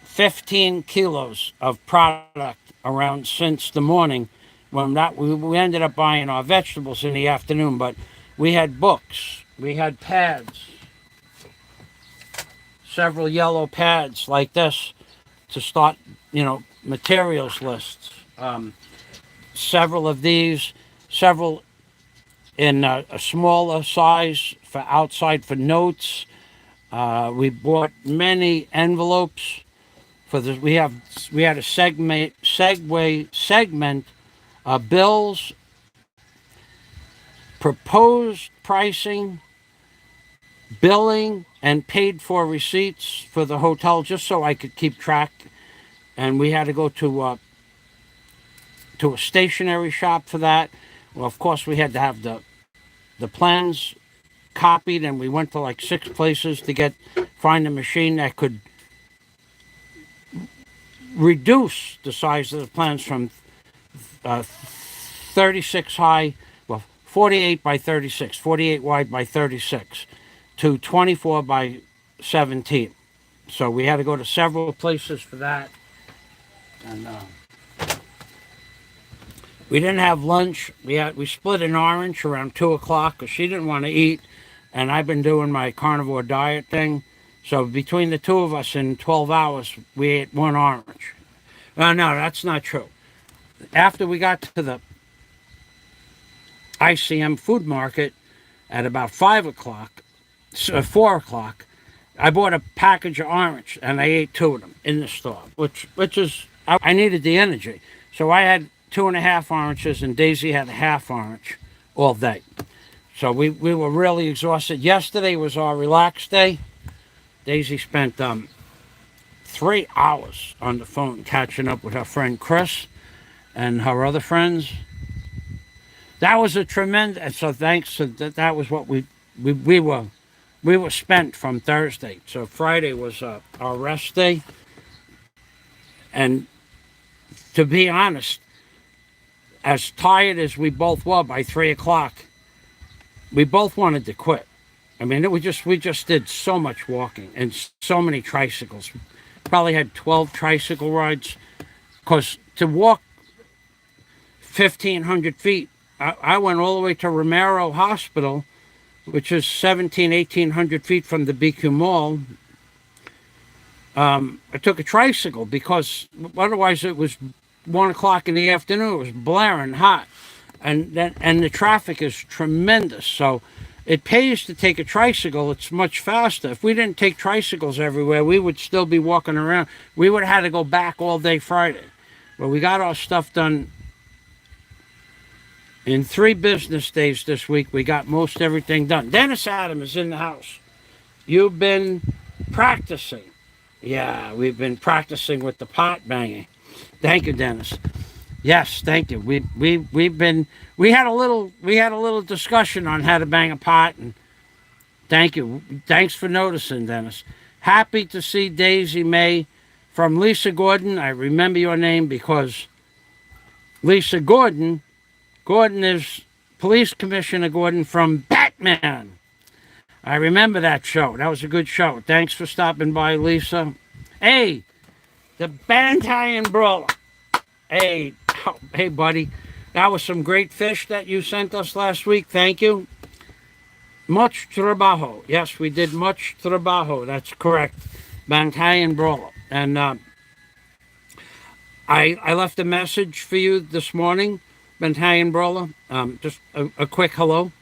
15 kilos of product around since the morning when we ended up buying our vegetables in the afternoon. But we had books, we had pads, several yellow pads like this to start, materials lists. Several of these, several in a smaller size for outside for notes. We bought many envelopes for the. We had a segment bills, proposed pricing, billing, and paid for receipts for the hotel, just so I could keep track. And we had to go to a stationery shop for that. Well, of course, we had to have the plans copied, and we went to like 6 places to find a machine that could reduce the size of the plans from 36 high, well, 48 by 36, 48 wide by 36, to 24 by 17. So we had to go to several places for that. And we didn't have lunch. We split an orange around 2 o'clock because she didn't want to eat. And I've been doing my carnivore diet thing. So between the two of us in 12 hours, we ate one orange. No, that's not true. After we got to the ICM food market at about 5 o'clock, 4 o'clock, I bought a package of orange and I ate 2 of them in the store, which is, I needed the energy. So I had 2.5 oranges and Daisy had a half orange all day. So we were really exhausted. Yesterday was our relaxed day. Daisy spent 3 hours on the phone catching up with her friend Chris and her other friends. That was a tremendous, so thanks to that was what we were spent from Thursday. So Friday was our rest day. And to be honest, as tired as we both were by 3 o'clock, we both wanted to quit. I mean, we just did so much walking and so many tricycles. Probably had 12 tricycle rides. Because to walk 1,500 feet, I went all the way to Romero Hospital, which is 1,800 feet from the BQ Mall. I took a tricycle because otherwise it was 1 o'clock in the afternoon. It was blaring hot. And the traffic is tremendous. So it pays to take a tricycle. It's much faster. If we didn't take tricycles everywhere, we would still be walking around. We would have had to go back all day Friday. But we got our stuff done in 3 business days this week. We got most everything done. Dennis Adam is in the house. You've been practicing. Yeah, we've been practicing with the pot banging. Thank you, Dennis. Yes, thank you. We had a little discussion on how to bang a pot, and thank you. Thanks for noticing, Dennis. Happy to see Daisy Mae from Lisa Gordon. I remember your name because Lisa Gordon is Police Commissioner Gordon from Batman. I remember that show. That was a good show. Thanks for stopping by, Lisa. Hey, the Bantayan Brawler. Hey, buddy. That was some great fish that you sent us last week. Thank you. Much trabajo. Yes, we did much trabajo. That's correct. Bantayan Brawler. And I left a message for you this morning, Bantayan Brawler. Just a quick hello,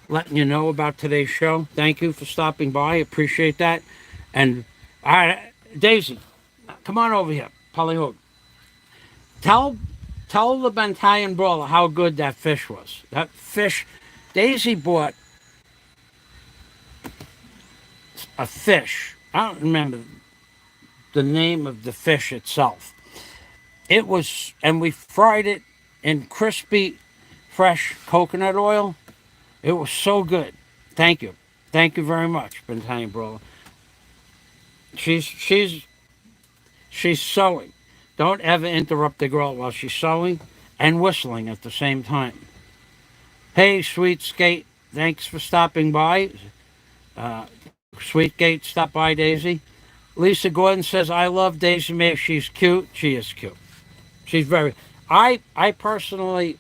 letting you know about today's show. Thank you for stopping by. Appreciate that. And Daisy, come on over here. Palihog. Tell the Bantayan Brawler how good that fish was. That fish, Daisy bought a fish. I don't remember the name of the fish itself. It was, and we fried it in crispy, fresh coconut oil. It was so good. Thank you. Thank you very much, Bantayan Brawler. She's sewing. Don't ever interrupt the girl while she's sewing and whistling at the same time. Hey, Sweet Skate, thanks for stopping by. Sweet Skate, stop by, Daisy. Lisa Gordon says, I love Daisy Mae. She's cute. She is cute. She's very... I personally,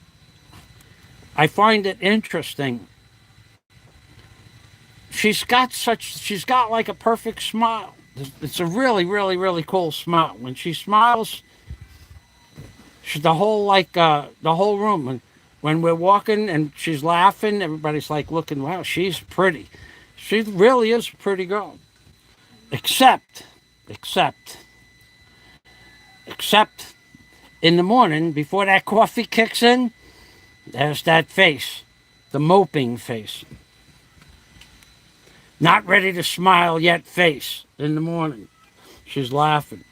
I find it interesting. She's got like a perfect smile. It's a really, really, really cool smile. When she smiles, the whole room. When we're walking and she's laughing, everybody's like looking, wow, she's pretty. She really is a pretty girl. Except in the morning, before that coffee kicks in, there's that face, the moping face. Not ready to smile yet face in the morning. She's laughing.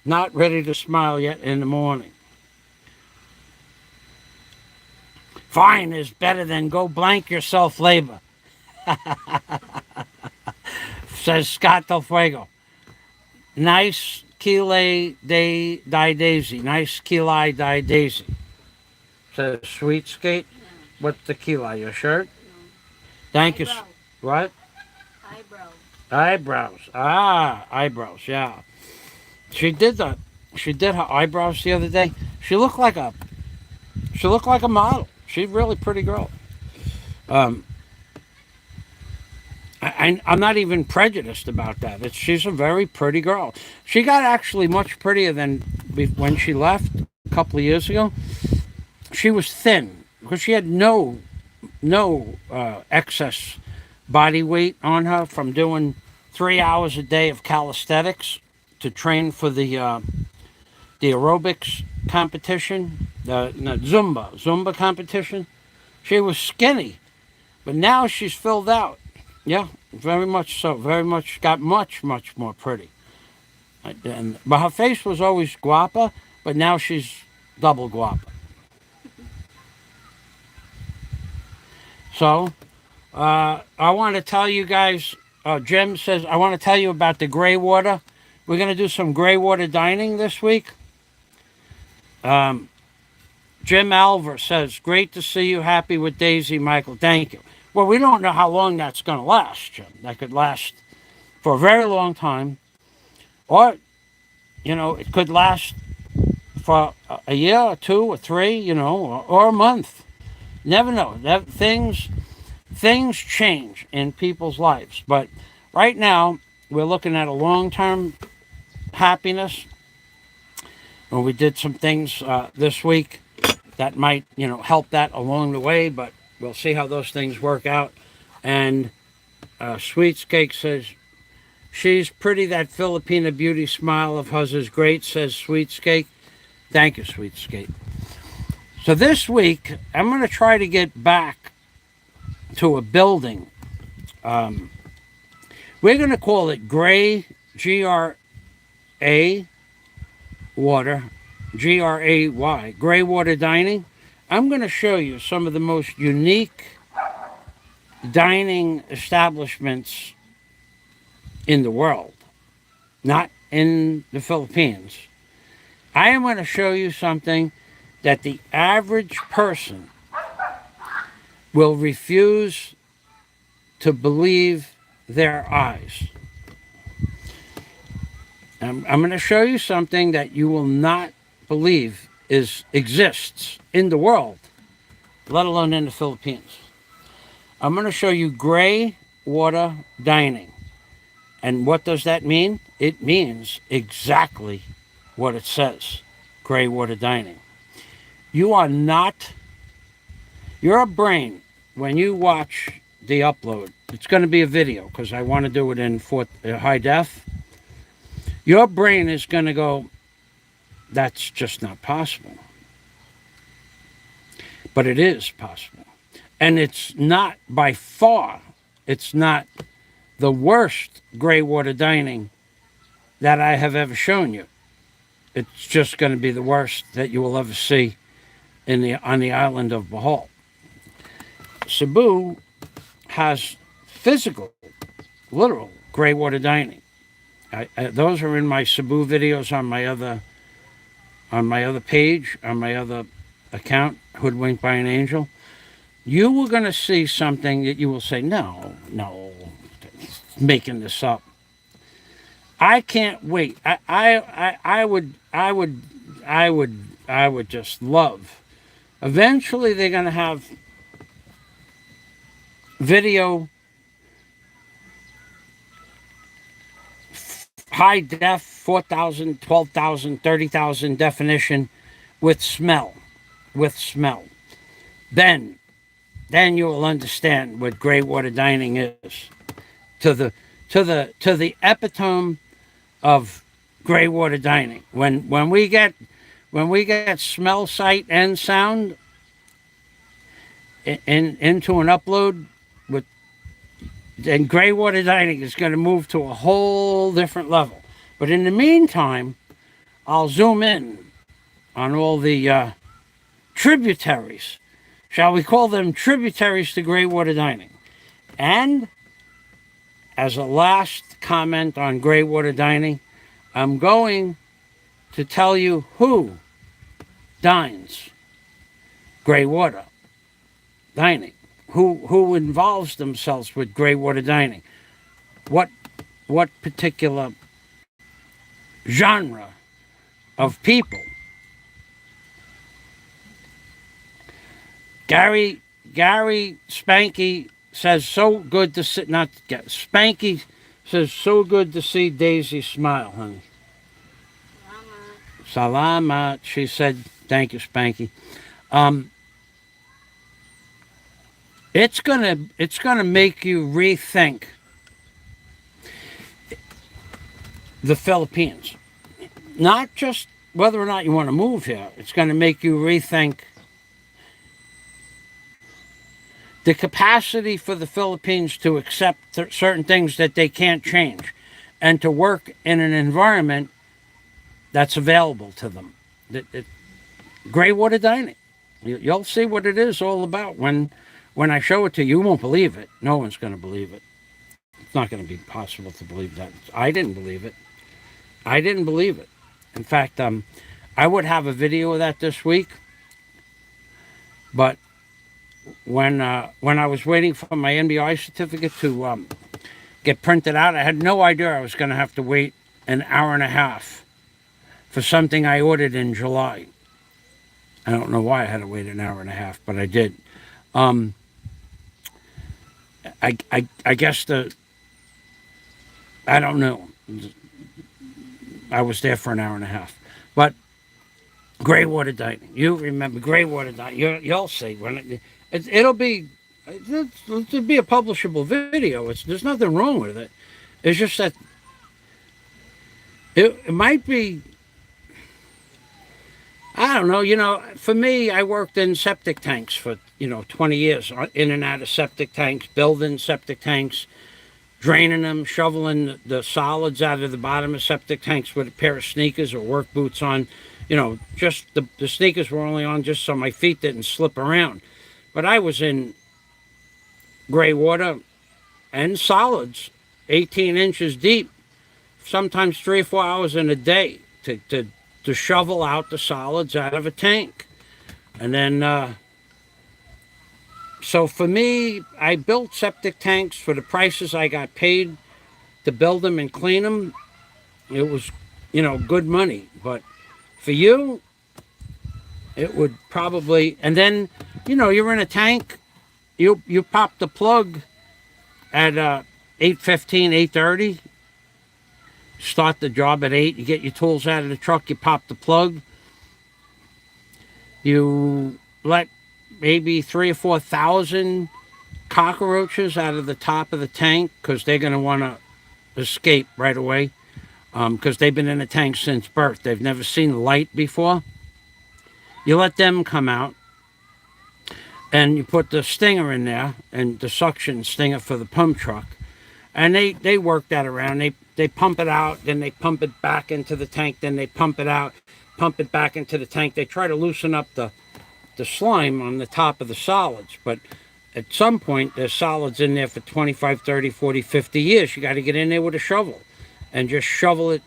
Not ready to smile yet in the morning. Fine is better than go blank yourself labor. Says Scott Del Fuego. Nice Kile Di Daisy. Nice Kili Di Daisy. Says Sweet Skate. What's the Kili? Your shirt? Thank you. What? Eyebrow. Eyebrows. Ah, eyebrows. Yeah. She did the. She did her eyebrows the other day. She looked like a. She looked like a model. She's a really pretty girl. I'm not even prejudiced about that. She's a very pretty girl. She got actually much prettier than when she left a couple of years ago. She was thin because she had no excess body weight on her from doing 3 hours a day of calisthenics to train for the aerobics competition, the Zumba competition. She was skinny, but now she's filled out. Yeah, very much so. Very much, got much more pretty. But her face was always guapa, but now she's double guapa. So, I want to tell you guys, Jim says, I want to tell you about the gray water. We're going to do some gray water dining this week. Jim Alver says, great to see you. Happy with Daisy, Michael. Thank you. Well, we don't know how long that's going to last, Jim. That could last for a very long time. Or, it could last for a year or 2 or 3, or a month. Never know. Things change in people's lives. But right now, we're looking at a long-term happiness. And we did some things this week that might, help that along the way. But we'll see how those things work out. And Sweet Cake says, she's pretty. That Filipina beauty smile of hers is great, says Sweet Cake. Thank you, Sweet Cake. So this week, I'm going to try to get back to a building. We're going to call it Gray, G-R-A, Water, G-R-A-Y, Gray Water Dining. I'm going to show you some of the most unique dining establishments in the world, not in the Philippines. I am going to show you something that the average person will refuse to believe their eyes. I'm going to show you something that you will not believe exists in the world, let alone in the Philippines. I'm going to show you gray water dining. And what does that mean? It means exactly what it says, gray water dining. Your brain, when you watch the upload, it's going to be a video because I want to do it in high def. Your brain is going to go, that's just not possible. But it is possible. And it's not, by far, it's not the worst gray water dining that I have ever shown you. It's just going to be the worst that you will ever see on the island of Bohol. Cebu has physical, literal gray water dining. Those are in my Cebu videos on my other page, on my other account, Hoodwinked by an Angel. You were going to see something that you will say, no, making this up. I can't wait. I would just love. Eventually, they're going to have video, high def, 4,000, 12,000, 30,000 definition with smell. Then you will understand what gray water dining is. To the epitome of gray water dining. When we get smell, sight, and sound into an upload, then gray water dining is going to move to a whole different level. But in the meantime, I'll zoom in on all the tributaries. Shall we call them tributaries to gray water dining? And as a last comment on gray water dining, I'm going to tell you who dines gray water dining, who involves themselves with gray water dining, what particular genre of people. Gary Spanky says so good to see. Not Spanky says so good to see Daisy smile, honey. Salamat. She said, thank you, Spanky. It's gonna make you rethink the Philippines. Not just whether or not you want to move here. It's going to make you rethink the capacity for the Philippines to accept certain things that they can't change and to work in an environment that's available to them. Gray water dining. You'll see what it is all about when I show it to you. You won't believe it. No one's going to believe it. It's not going to be possible to believe that. I didn't believe it. I didn't believe it. In fact, I would have a video of that this week, but when I was waiting for my NBI certificate to get printed out, I had no idea I was going to have to wait an hour and a half for something I ordered in July. I don't know why I had to wait an hour and a half, but I did. I guess I don't know. I was there for an hour and a half. But gray water dining. You remember gray water dining. You'll see. It'll be a publishable video. There's nothing wrong with it. It's just that it might be, I don't know, for me, I worked in septic tanks for, 20 years, in and out of septic tanks, building septic tanks, draining them, shoveling the solids out of the bottom of septic tanks with a pair of sneakers or work boots on. Just the sneakers were only on just so my feet didn't slip around. But I was in gray water and solids, 18 inches deep, sometimes 3 or 4 hours in a day to shovel out the solids out of a tank. And then, so for me, I built septic tanks for the prices I got paid to build them and clean them. It was, good money. But for you, it would probably, and then, you're in a tank, you pop the plug at 8:15, 8:30, start the job at 8, you get your tools out of the truck, you pop the plug, you let maybe 3,000 or 4,000 cockroaches out of the top of the tank because they're going to want to escape right away because they've been in the tank since birth. They've never seen light before. You let them come out and you put the stinger in there and the suction stinger for the pump truck. And they work that around. They pump it out, then they pump it back into the tank, then they pump it out, pump it back into the tank. They try to loosen up the slime on the top of the solids, but at some point there's solids in there for 25, 30, 40, 50 years. You got to get in there with a shovel and just shovel it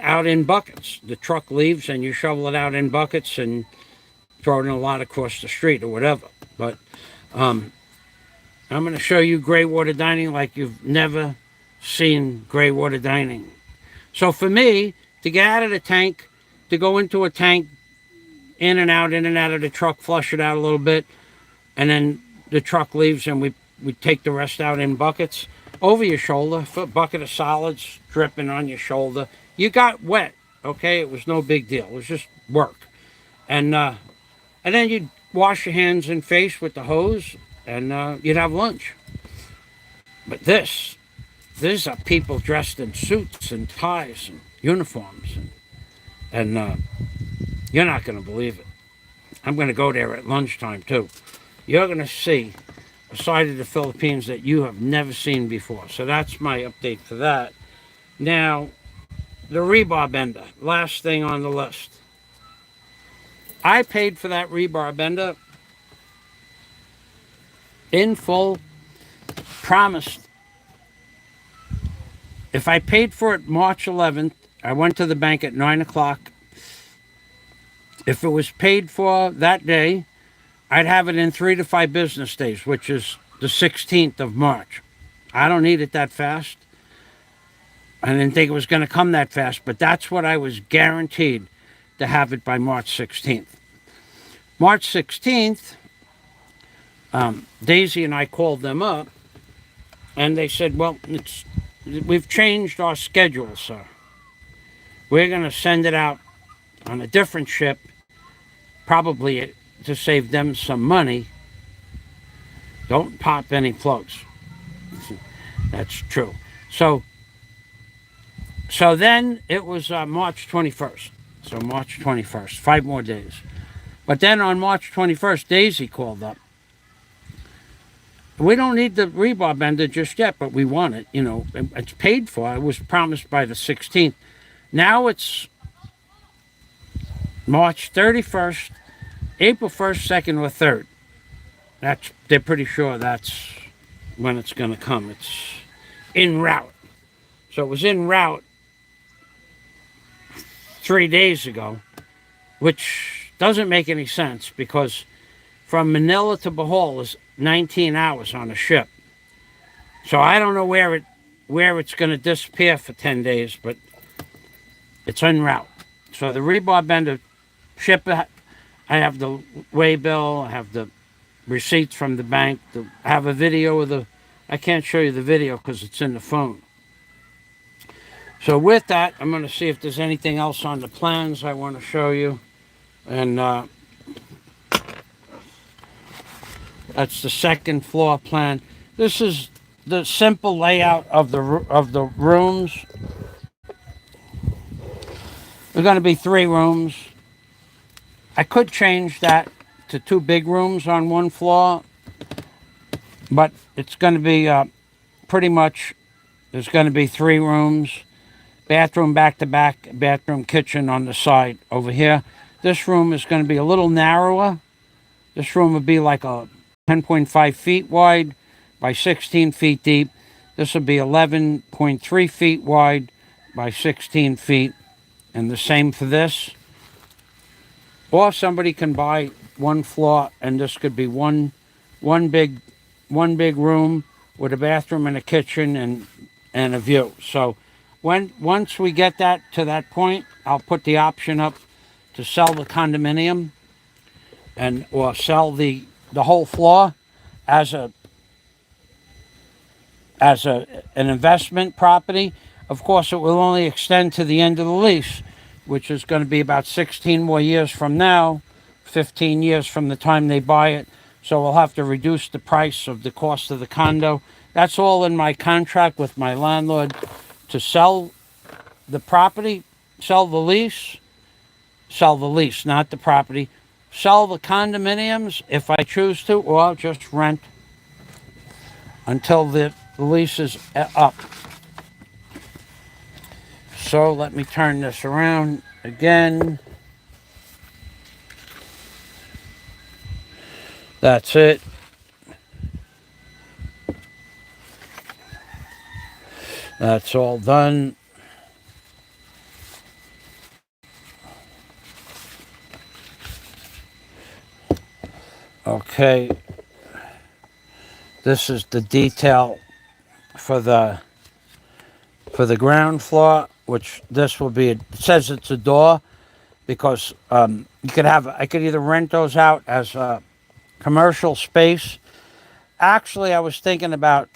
out in buckets. The truck leaves and you shovel it out in buckets and throw it in a lot across the street or whatever. But I'm going to show you gray water dining like you've never seen gray water dining. So for me, to get out of the tank, to go into a tank, in and out of the truck, flush it out a little bit, and then the truck leaves and we take the rest out in buckets over your shoulder, for a bucket of solids dripping on your shoulder. You got wet, okay? It was no big deal. It was just work. And then you'd wash your hands and face with the hose and you'd have lunch. But these are people dressed in suits and ties and uniforms and you're not going to believe it. I'm going to go there at lunchtime, too. You're going to see a side of the Philippines that you have never seen before. So that's my update for that. Now, the Rebar Bender, last thing on the list. I paid for that Rebar Bender in full, promised. If I paid for it March 11th, I went to the bank at 9 o'clock. If it was paid for that day, I'd have it in 3 to 5 business days, which is the 16th of March. I don't need it that fast. I didn't think it was going to come that fast, but that's what I was guaranteed to have it by March 16th. March 16th, Daisy and I called them up, and they said, well, we've changed our schedule, sir. We're going to send it out on a different ship, probably to save them some money. Don't pop any floats. That's true. So then it was March 21st. So March 21st, 5 more days. But then on March 21st, Daisy called up. We don't need the rebar bender just yet, but we want it. You know, it's paid for. It was promised by the 16th. Now it's March 31st, April 1st, 2nd, or 3rd. They're pretty sure that's when it's going to come. It's en route. So it was en route 3 days ago, which doesn't make any sense because from Manila to Bohol is 19 hours on a ship. So I don't know where it's going to disappear for 10 days, but it's en route. So the rebar bender ship, I have the way bill, I have the receipts from the bank, I have a video of I can't show you the video because it's in the phone. So with that, I'm going to see if there's anything else on the plans I want to show you. And that's the second floor plan. This is the simple layout of the rooms. There's going to be 3 rooms. I could change that to 2 big rooms on one floor, but it's going to be pretty much, there's going to be 3 rooms, bathroom back to back, bathroom kitchen on the side over here. This room is going to be a little narrower. This room would be like a 10.5 feet wide by 16 feet deep. This would be 11.3 feet wide by 16 feet. And the same for this. Or somebody can buy one floor and this could be one big room with a bathroom and a kitchen and a view. So once we get that to that point, I'll put the option up to sell the condominium or sell the whole floor as an investment property. Of course, it will only extend to the end of the lease, which is going to be about 16 more years from now, 15 years from the time they buy it. So we'll have to reduce the price of the cost of the condo. That's all in my contract with my landlord to sell the property, sell the lease, not the property, sell the condominiums if I choose to, or just rent until the lease is up. So let me turn this around again. That's it. That's all done. Okay. This is the detail for the ground floor, which this will be, it says it's a door because I could either rent those out as a commercial space. Actually, I was thinking about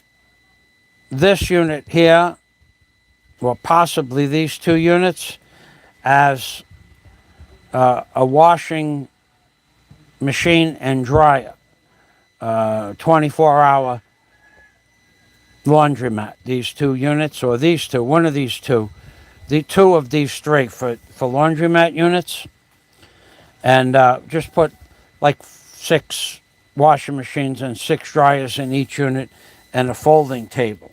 this unit here, or possibly these 2 units, as a washing machine and dryer, 24-hour laundromat. These 2 units, or these 2, one of these 2, the 2 of these straight for laundromat units, and just put like 6 washing machines and 6 dryers in each unit and a folding table.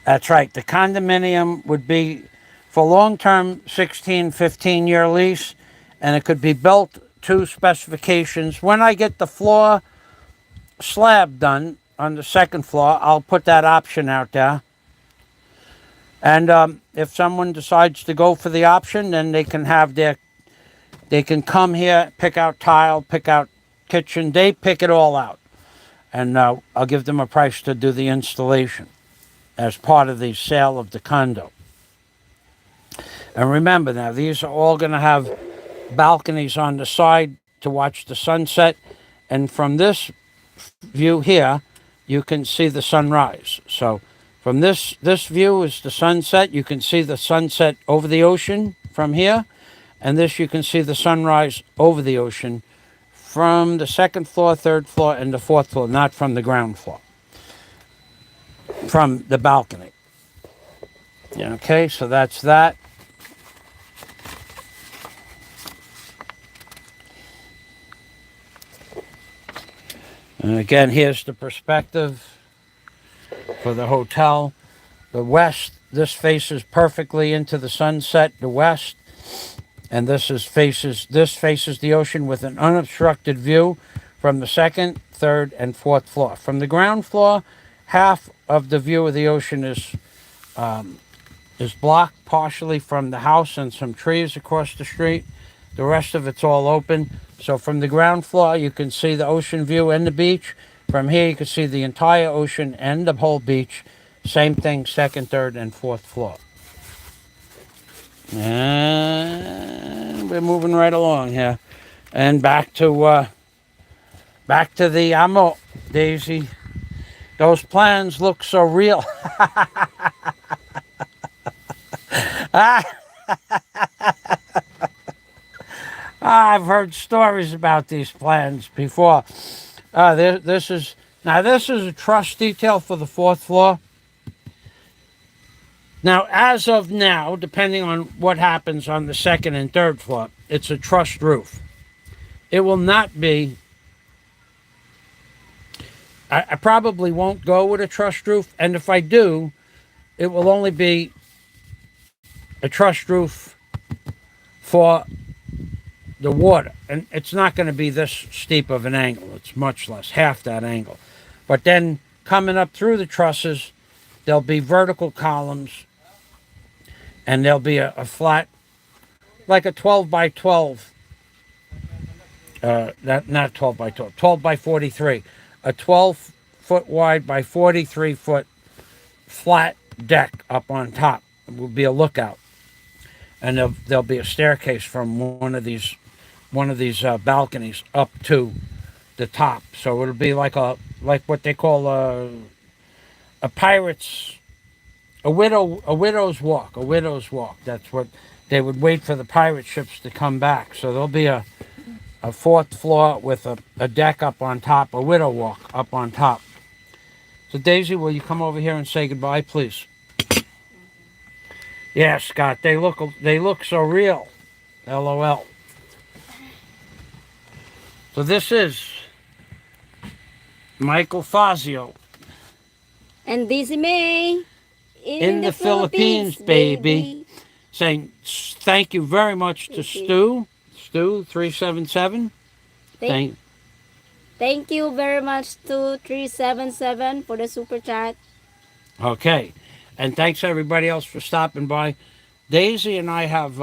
That's right. The condominium would be for long-term 16, 15-year lease, and it could be built to specifications. When I get the floor slab done, on the second floor. I'll put that option out there. And if someone decides to go for the option, then they can come here, pick out tile, pick out kitchen. They pick it all out. And I'll give them a price to do the installation as part of the sale of the condo. And remember now, these are all going to have balconies on the side to watch the sunset. And from this view here, you can see the sunrise. So from this view is the sunset. You can see the sunset over the ocean from here. And this you can see the sunrise over the ocean from the second floor, third floor, and the fourth floor, not from the ground floor. From the balcony. Okay, so that's that. And again, here's the perspective for the hotel. The west, this faces perfectly into the sunset, the west. And this faces the ocean with an unobstructed view from the second, third, and fourth floor. From the ground floor, half of the view of the ocean is blocked partially from the house and some trees across the street. The rest of it's all open. So from the ground floor, you can see the ocean view and the beach. From here, you can see the entire ocean and the whole beach. Same thing, second, third, and fourth floor. And we're moving right along here. And back to the ammo, Daisy. Those plans look so real. I've heard stories about these plans before. This is a truss detail for the fourth floor. Now, as of now, depending on what happens on the second and third floor, it's a trussed roof. It will not be. I probably won't go with a trussed roof, and if I do, it will only be a trussed roof for the water. And it's not going to be this steep of an angle. It's much less, half that angle. But then coming up through the trusses, there'll be vertical columns, and there'll be a flat, like a 12 by 12, not 12 by 12, 12 by 43, a 12-foot wide by 43-foot flat deck up on top. It will be a lookout. And there'll be a staircase from one of these balconies up to the top. So it'll be like what they call a widow's walk. That's what they would wait for the pirate ships to come back. So there'll be a fourth floor with a deck up on top, a widow walk up on top. So Daisy, will you come over here and say goodbye, please? Yeah, Scott, they look so real. LOL. So this is Michael Fazio. And Daisy May in the Philippines, baby. Saying thank you very much to Stu 377. Thank you very much to 377 for the super chat. Okay. And thanks everybody else for stopping by. Daisy and I have...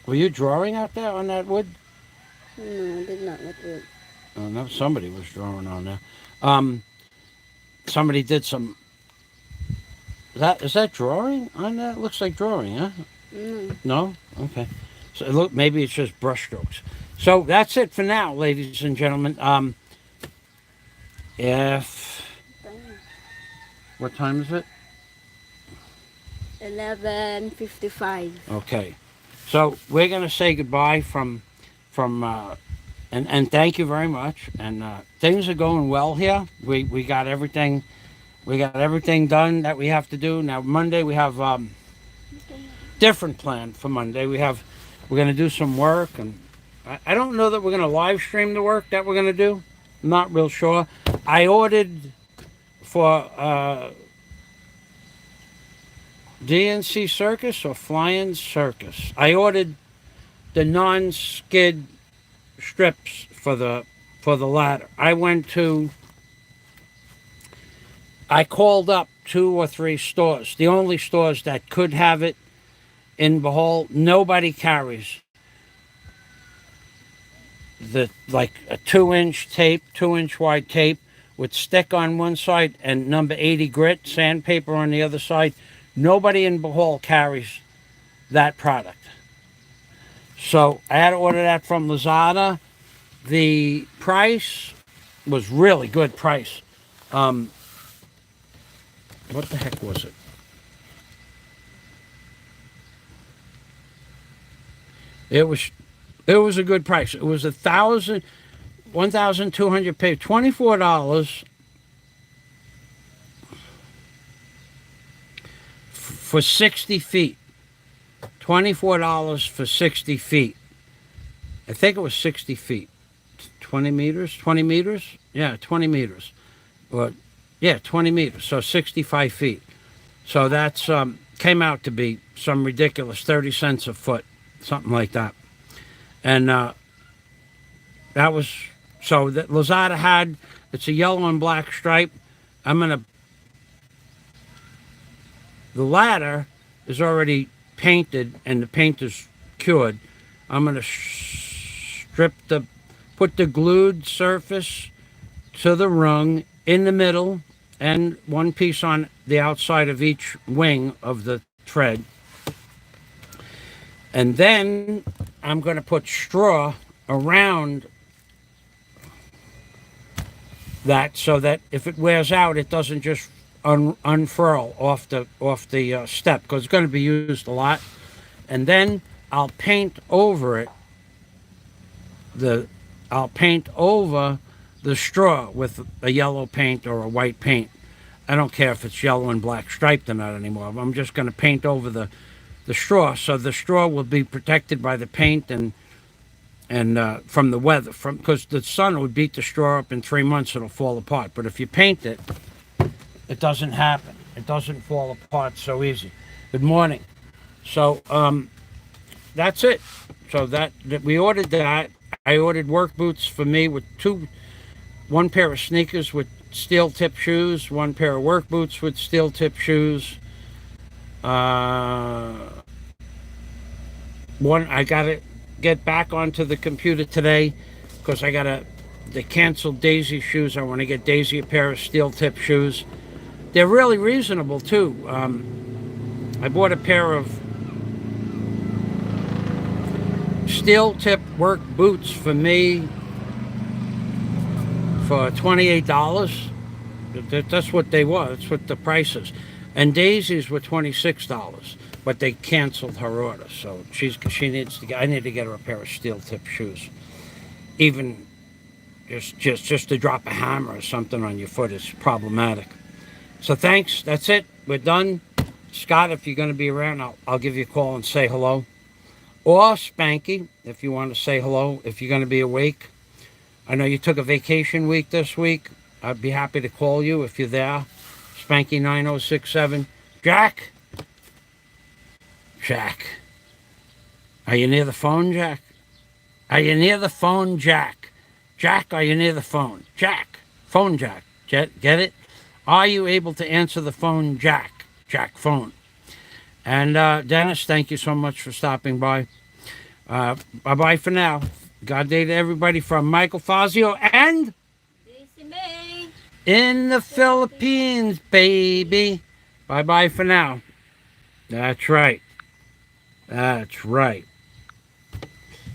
were you drawing out there on that wood? No, I did not. What wood? Oh, no, somebody was drawing on there. Somebody did some... Is that drawing on that? Looks like drawing, huh? No? Okay. So look, maybe it's just brush strokes. So that's it for now, ladies and gentlemen. What time is it? 11:55. Okay. So we're going to say goodbye from and thank you very much. And things are going well here. We got everything done that we have to do. Now Monday we have different plan for Monday. We're going to do some work, and I don't know that we're going to live stream the work that we're going to do. I'm not real sure. I ordered for DNC Circus or Flying Circus. I ordered the non-skid strips for for the ladder. I called up 2 or 3 stores. The only stores that could have it in Bohol, nobody carries like a 2-inch tape, 2-inch wide tape with stick on one side and number 80 grit, sandpaper on the other side. Nobody in Bohol carries that product. So I had to order that from Lazada. The price was really good price. What the heck was it? It was a good price. It was $1,200 pay, $24 for 60 feet. $24 for 60 feet. I think it was 60 feet. 20 meters? 20 meters? Yeah, 20 meters. Or, yeah, 20 meters. So 65 feet. So that's came out to be some ridiculous 30 cents a foot, something like that. And that was, so that Lazada had, it's a yellow and black stripe. The ladder is already painted and the paint is cured. I'm going to put the glued surface to the rung in the middle and one piece on the outside of each wing of the tread. And then I'm going to put straw around that so that if it wears out, it doesn't just unfurl off the step, because it's going to be used a lot. And then I'll paint over it. I'll paint over the straw with a yellow paint or a white paint. I don't care if it's yellow and black striped or not anymore. I'm just going to paint over the straw, so the straw will be protected by the paint and from the weather, because the sun would beat the straw up in 3 months, it'll fall apart. But if you paint it, it doesn't happen. It doesn't fall apart so easy. Good morning. So that's it. So that we ordered that. I ordered work boots for me with one pair of sneakers with steel tip shoes, one pair of work boots with steel tip shoes. I got to get back onto the computer today because they canceled Daisy shoes. I want to get Daisy a pair of steel tip shoes. They're really reasonable too. I bought a pair of steel tip work boots for me for $28. That's what they were. That's what the price is. And Daisy's were $26, but they canceled her order. So she needs to get. I need to get her a pair of steel tip shoes. Even just to drop a hammer or something on your foot is problematic. So thanks. That's it. We're done. Scott, if you're going to be around, I'll give you a call and say hello. Or Spanky, if you want to say hello, if you're going to be awake. I know you took a vacation week this week. I'd be happy to call you if you're there. Spanky 9067. Jack? Jack. Are you near the phone, Jack? Are you near the phone, Jack? Jack, are you near the phone? Jack. Phone Jack. Get it? Are you able to answer the phone, Jack? Jack phone. And Dennis, thank you so much for stopping by. Bye-bye for now. God day to everybody from Michael Fazio and in the Philippines, baby. Bye-bye for now. That's right. That's right.